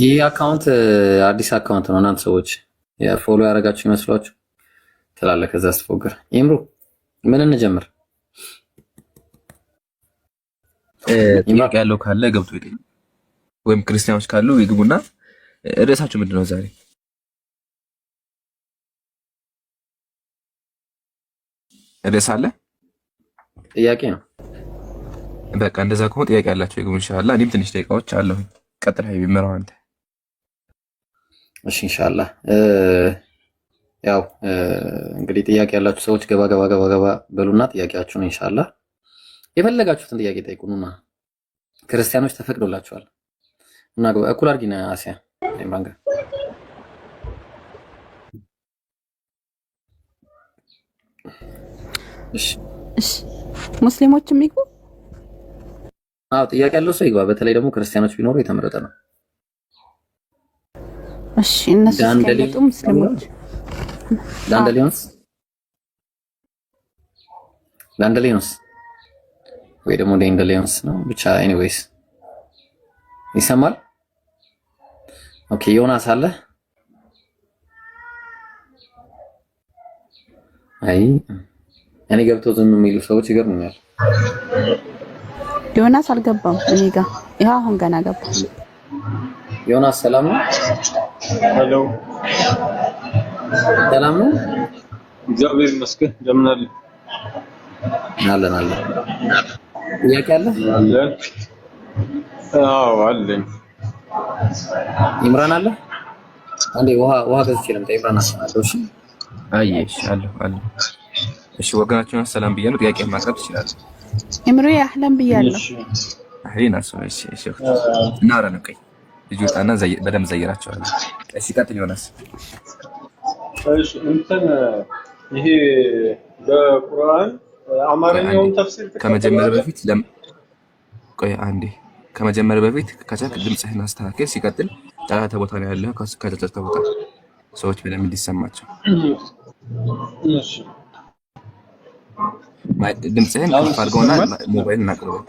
ይህ አካውንት አዲስ አካውንት ነው። እናንተ ሰዎች ፎሎ ያደረጋችሁ ይመስሏችሁ ትላለህ። ከዛ ስትፎግር ኢምሩ ምን እንጀምር? ጥያቄ ያለው ካለ ገብቶ ይጠይቅ፣ ወይም ክርስቲያኖች ካሉ ይግቡና ርዕሳችሁ ምንድን ነው ዛሬ? ርዕስ አለ? ጥያቄ ነው። በቃ እንደዛ ከሆነ ጥያቄ ያላቸው ይግቡ ኢንሻአላህ። እኔም ትንሽ ደቂቃዎች አለሁኝ። ቀጥል ሀይቢ ምራው አንተ። እሺ ኢንሻአላህ። ያው እንግዲህ ጥያቄ ያላችሁ ሰዎች ገባ በሉና ጥያቄያችሁን ኢንሻአላህ የፈለጋችሁትን ጥያቄ ጠይቁኑና ክርስቲያኖች ተፈቅዶላችኋል እና እኩል አድርጊና አሲያ ማንጋ እሺ ሙስሊሞችም ይግቡ። አዎ ጥያቄ ያለው ሰው ይግባ። በተለይ ደግሞ ክርስቲያኖች ቢኖሩ የተመረጠ ነው። እሺ እነሱ ሲቀመጡ ሙስሊሞች ዳንደሊዮንስ ወይ ደግሞ ዳንደሊዮንስ ነው ብቻ። ኤኒዌይስ ይሰማል። ኦኬ ዮናስ አለ። አይ እኔ ገብቶ ዝም የሚሉ ሰዎች ይገርሙኛል። ዮናስ አልገባም እኔ ጋር ይሄ አሁን ገና ገባ። ዮናስ ሰላም ነው? ሄሎ ሰላም ነው? እግዚአብሔር ይመስገን። እንደምን አለ? አለን። ጥያቄ አለ? አዎ አለኝ። ኢምራን አለ? አንዴ ውሃ ገዝቼ ልምጣ። ኢምራን አሰናለሁ። እሺ አየሽ አለ። እሺ ወገናችሁን ሰላም ብያለሁ። ጥያቄ ማቅረብ ትችላለህ። ኢምሩ አህለን ብያለሁ። አህሊና እሺ እናወራ ነው። ቀይ ልጅ ወጣና በደም ዘይራቸዋል። እሺ ቀጥል ዮናስ። እሺ እንትን ይሄ በቁርአን አማርኛውን ተፍሲር ከመጀመሪያ በፊት ቆይ አንዴ ከመጀመሪያ በፊት ከቻልክ ድምፅህን አስተካክል። ሲቀጥል ጫጫታ ቦታ ነው ያለው። ከጫጫታ ቦታ ሰዎች በደንብ እንዲሰማቸው። እሺ ድምፅህን ከፍ አድርገውና ሞባይል እናቅርበው።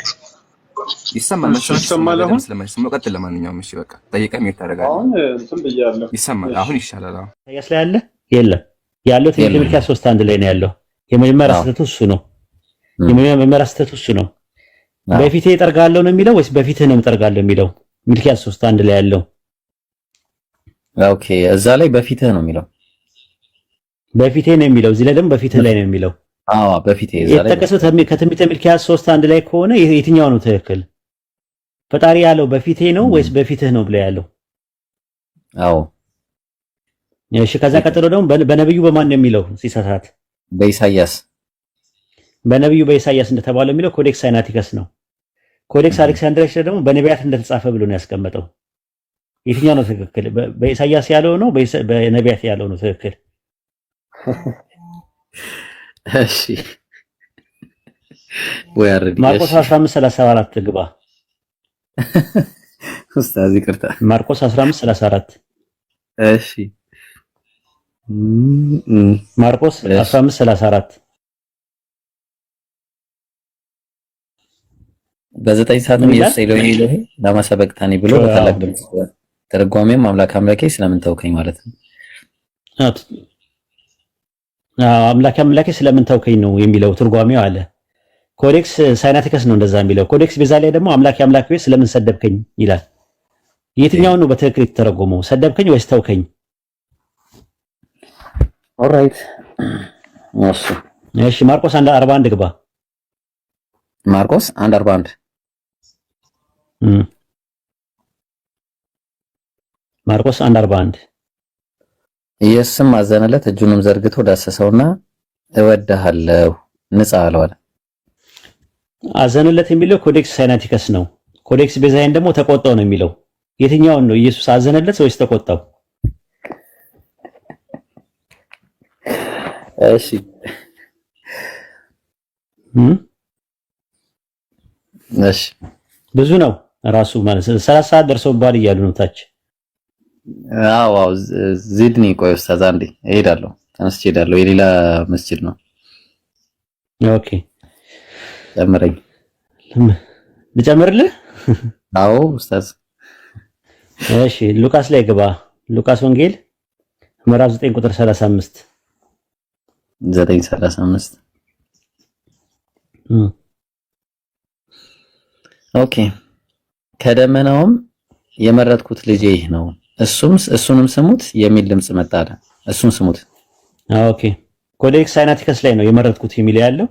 ይሰማል መሰለኝ። ይሰማል አሁን ስለማይሰማ ቀጥል። ለማንኛውም እሺ በቃ ጠይቀህ ምን ታደርጋለህ? አሁን እንትን ብያለሁ። ይሰማል አሁን ይሻላል። አሁን ኢሳይያስ ላይ አለ የለም ያለው ትንቢተ ሚልክያስ 3:1 ላይ ነው ያለው። የመጀመሪያ ስህተቱ እሱ ነው። የመጀመሪያ ስህተቱ እሱ ነው። በፊቴ እጠርጋለሁ ነው የሚለው ወይስ በፊትህ ነው እጠርጋለሁ የሚለው? ሚልክያስ 3:1 ላይ ያለው ኦኬ፣ እዛ ላይ በፊትህ ነው የሚለው። በፊቴ ነው የሚለው፣ እዚህ ላይ ደግሞ በፊትህ ላይ ነው የሚለው። አዎ በፊትህ እዛ ላይ የተጠቀሰው ከትንቢተ ሚልክያስ 3:1 ላይ ከሆነ የትኛው ነው ትክክል? ፈጣሪ ያለው በፊቴ ነው ወይስ በፊትህ ነው ብለ ያለው? አዎ እሺ። ከዛ ቀጥሎ ደግሞ በነብዩ በማን ነው የሚለው ሲሳሳት? በኢሳይያስ በነብዩ በኢሳይያስ እንደተባለው የሚለው ኮዴክስ ሳይናቲከስ ነው። ኮዴክስ አሌክሳንድሪያስ ደግሞ በነቢያት እንደተጻፈ ብሎ ነው ያስቀመጠው። የትኛው ነው ትክክል? በኢሳይያስ ያለው ነው በነቢያት ያለው ነው ትክክል? እሺ ወይ አረዲ ማርቆስ 15:34 ግባ። ኡስታዝ ይቅርታ፣ ማርቆስ 15:34 እሺ ማርቆስ 15:34 በዘጠኝ ሰዓትም ኢየሱስ ኤሎሄ ኤሎሄ ለማ ሰበቅታኒ ብሎ በታላቅ ድምጽ ተረጓሚም አምላክ አምላኬ ስለምን ተውከኝ ማለት ነው። አምላክ አምላኬ ስለምን ተውከኝ ነው የሚለው ትርጓሜው አለ። ኮዴክስ ሳይናቲከስ ነው እንደዛ የሚለው። ኮዴክስ ቤዛ ላይ ደግሞ አምላክ አምላኬ ስለምን ሰደብከኝ ይላል። የትኛው ነው በትክክል የተተረጎመው? ሰደብከኝ ወይስ ተውከኝ? ኦልራይት እሺ ማርቆስ 1:41 ግባ። ማርቆስ 1:41 ማርቆስ 1:41 ኢየሱስም አዘነለት፣ እጁንም ዘርግቶ ዳሰሰውና እወድሃለሁ ንጻ አለው። አዘነለት የሚለው ኮዴክስ ሳይናቲከስ ነው። ኮዴክስ ቤዛይን ደግሞ ተቆጣው ነው የሚለው። የትኛውን ነው? ኢየሱስ አዘነለት ወይስ ተቆጣው? እሺ እሺ ብዙ ነው ራሱ ማለት 30 ሰዓት ደርሶባል እያሉ ነው ታች። አዎ ዚድኒ ቆይ ኡስታዝ አንዴ እሄዳለሁ፣ ተነስቼ እሄዳለሁ። የሌላ መስጂድ ነው። ኦኬ ጨምረኝ። ልጨምርልህ? አዎ ኡስታዝ። እሺ ሉቃስ ላይ ግባ። ሉቃስ ወንጌል ምዕራፍ 9 ቁጥር 35 9:35 ኦኬ። ከደመናውም የመረጥኩት ልጄ ይህ ነው እሱንም ስሙት የሚል ድምጽ መጣ አለ። እሱን ስሙት። ኦኬ ኮዴክስ ሳይናቲከስ ላይ ነው የመረጥኩት የሚል ያለው።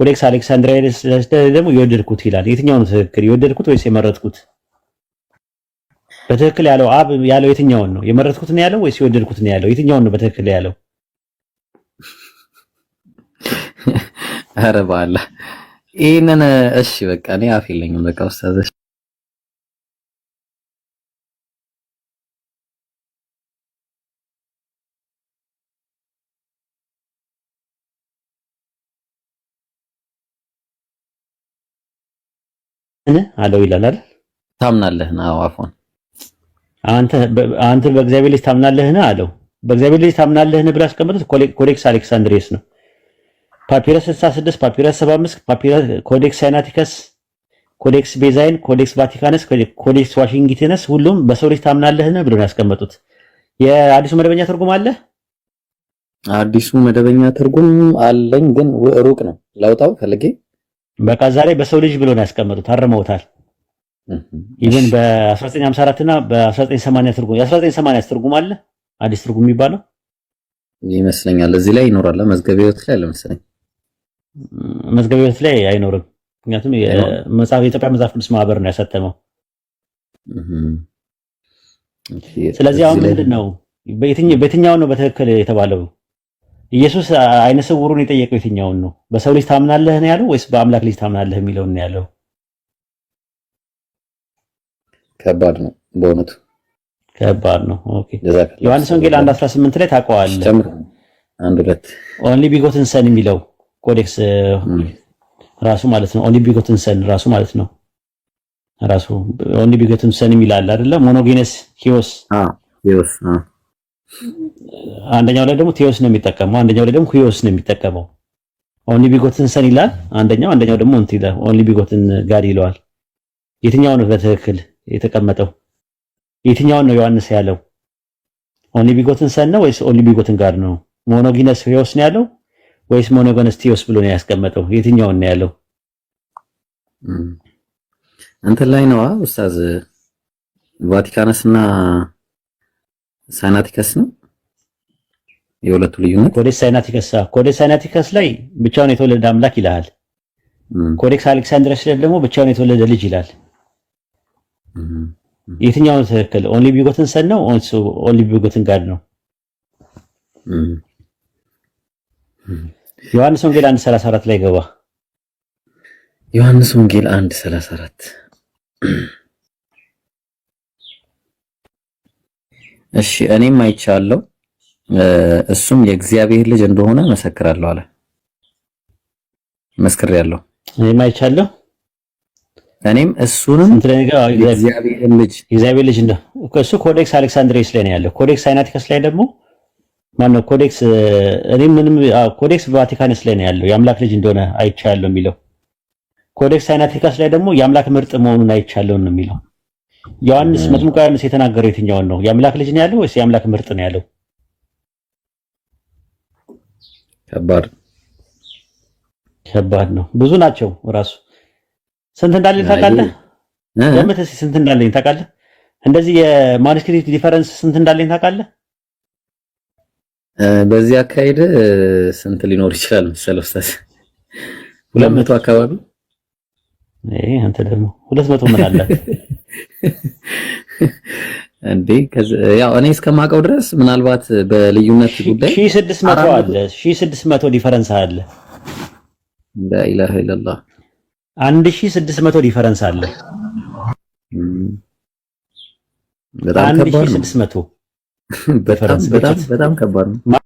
ኮዴክስ አሌክሳንድሪያስ ደግሞ የወደድኩት ይላል። የትኛው ነው ትክክል? የወደድኩት ወይስ የመረጥኩት? በትክክል ያለው አብ ያለው የትኛውን ነው? የመረጥኩት ነው ያለው ወይስ የወደድኩት ነው ያለው? የትኛውን ነው በትክክል ያለው? ኧረ በአላህ ይሄንን እሺ በቃ እኔ አፍ የለኝም። በቃ ኡስታዝ አለው ይላል አይደል? ታምናለህ ነው? አፎን አንተ በእግዚአብሔር ልጅ ታምናለህ ነው አለው። በእግዚአብሔር ልጅ ታምናለህ ነው ብላ አስቀምጡት። ኮዴክስ አሌክሳንድሪየስ ነው። ፓፒረስ 66፣ ፓፒረስ 75፣ ፓፒረስ ኮዴክስ ሳይናቲከስ፣ ኮዴክስ ቤዛይን፣ ኮዴክስ ቫቲካነስ፣ ኮዴክስ ዋሽንግተንስ ሁሉም በሰው ልጅ ታምናለህ ነው ብሎ ያስቀመጡት። የአዲሱ መደበኛ ትርጉም አለ? አዲሱ መደበኛ ትርጉም አለኝ ግን ሩቅ ነው። ላውጣው ፈልጌ በቃ ዛሬ በሰው ልጅ ብሎ ነው ያስቀመጡት። አርመውታል። ኢቭን በ1954 እና በ1980 ትርጉም የ1980 ትርጉም አለ አዲስ ትርጉም የሚባለው ይመስለኛል። እዚህ ላይ ይኖራል። መዝገበ ሕይወት ላይ ለምሳሌ መዝገበ ሕይወት ላይ አይኖርም። ምክንያቱም የኢትዮጵያ መጽሐፍ ቅዱስ ማህበር ነው ያሳተመው። ስለዚህ አሁን ምንድን ነው በየትኛው ነው በትክክል የተባለው? ኢየሱስ አይነ ስውሩን የጠየቀው የትኛውን ነው? በሰው ልጅ ታምናለህ ነው ያለው ወይስ በአምላክ ልጅ ታምናለህ የሚለውን ነው ያለው? ከባድ ነው በእውነቱ ከባድ ነው። ኦኬ ዮሐንስ ወንጌል 1:18 ላይ ታውቀዋለህ። 1:2 ኦንሊ ቢጎትን ሰን የሚለው ኮዴክስ ራሱ ማለት ነው። ኦንሊ ቢጎትን ሰን ራሱ ማለት ነው። ራሱ ኦንሊ ቢጎትን ሰን የሚላል አይደለ? ሞኖጌነስ ሂዮስ አንደኛው ላይ ደግሞ ቴዎስ ነው የሚጠቀመው፣ አንደኛው ላይ ደግሞ ሁዮስ ነው የሚጠቀመው። ኦንሊ ቢጎትን ሰን ይላል አንደኛው ደግሞ እንትን ይላል ኦንሊ ቢጎትን ጋድ ይለዋል። የትኛው ነው በትክክል የተቀመጠው? የትኛውን ነው ዮሐንስ ያለው? ኦንሊ ቢጎትን ሰን ነው ወይስ ኦንሊ ቢጎትን ጋድ ነው? ሞኖጊነስ ሁዮስ ነው ያለው ወይስ ሞኖገነስ ቴዎስ ብሎ ነው ያስቀመጠው? የትኛውን ነው ያለው? እንትን ላይ ነው ኡስታዝ ቫቲካነስ እና ሳይናቲከስ ነው የሁለቱ ልዩነት። ኮዴክስ ሳይናቲከስ ላይ ብቻውን የተወለደ አምላክ ይላል። ኮዴክስ አሌክሳንድረስ ላይ ደግሞ ብቻውን የተወለደ ልጅ ይላል። የትኛው ነው ትክክል? ኦንሊ ቢጎትን ሰን ነው ኦንሊ ቢጎትን ጋድ ነው? ዮሐንስ ወንጌል 1:34 ላይ ገባ። ዮሐንስ ወንጌል 1:34 እሺ እኔም አይቻለሁ እሱም የእግዚአብሔር ልጅ እንደሆነ መሰክራለሁ አለ። መስክሬያለሁ። እኔም አይቻለሁ እኔም እሱንም የእግዚአብሔር ልጅ ነው። እሱ ኮዴክስ አሌክሳንድሪየስ ላይ ነው ያለው። ኮዴክስ ሳይናቲከስ ላይ ደግሞ ማነው? ኮዴክስ ኮዴክስ ቫቲካንስ ላይ ነው ያለው የአምላክ ልጅ እንደሆነ አይቻለሁ የሚለው። ኮዴክስ ሳይናቲከስ ላይ ደግሞ የአምላክ ምርጥ መሆኑን አይቻለሁ ነው የሚለው። ዮሐንስ መጥምቁ ዮሐንስ የተናገረው የትኛውን ነው? የአምላክ ልጅ ነው ያለው ወይስ የአምላክ ምርጥ ነው ያለው? ከባድ ነው። ብዙ ናቸው። ራሱ ስንት እንዳለኝ ታውቃለህ? ለምን ስንት እንዳለኝ ታውቃለህ? እንደዚህ የማኑስክሪፕት ዲፈረንስ ስንት እንዳለኝ ታውቃለህ? በዚህ አካሄድ ስንት ሊኖር ይችላል መሰለህ ኡስታዝ? 200 አካባቢ። አንተ ደግሞ 200 ምን አላት እንዴ? ያው እኔ እስከማውቀው ድረስ ምናልባት በልዩነት ጉዳይ 1600 አለ። 1600 ዲፈረንስ አለ። ላኢላሃ ኢላላህ 1600 ዲፈረንስ አለ። በጣም ከባድ ነው። 1600 በጣም ከባድ ነው።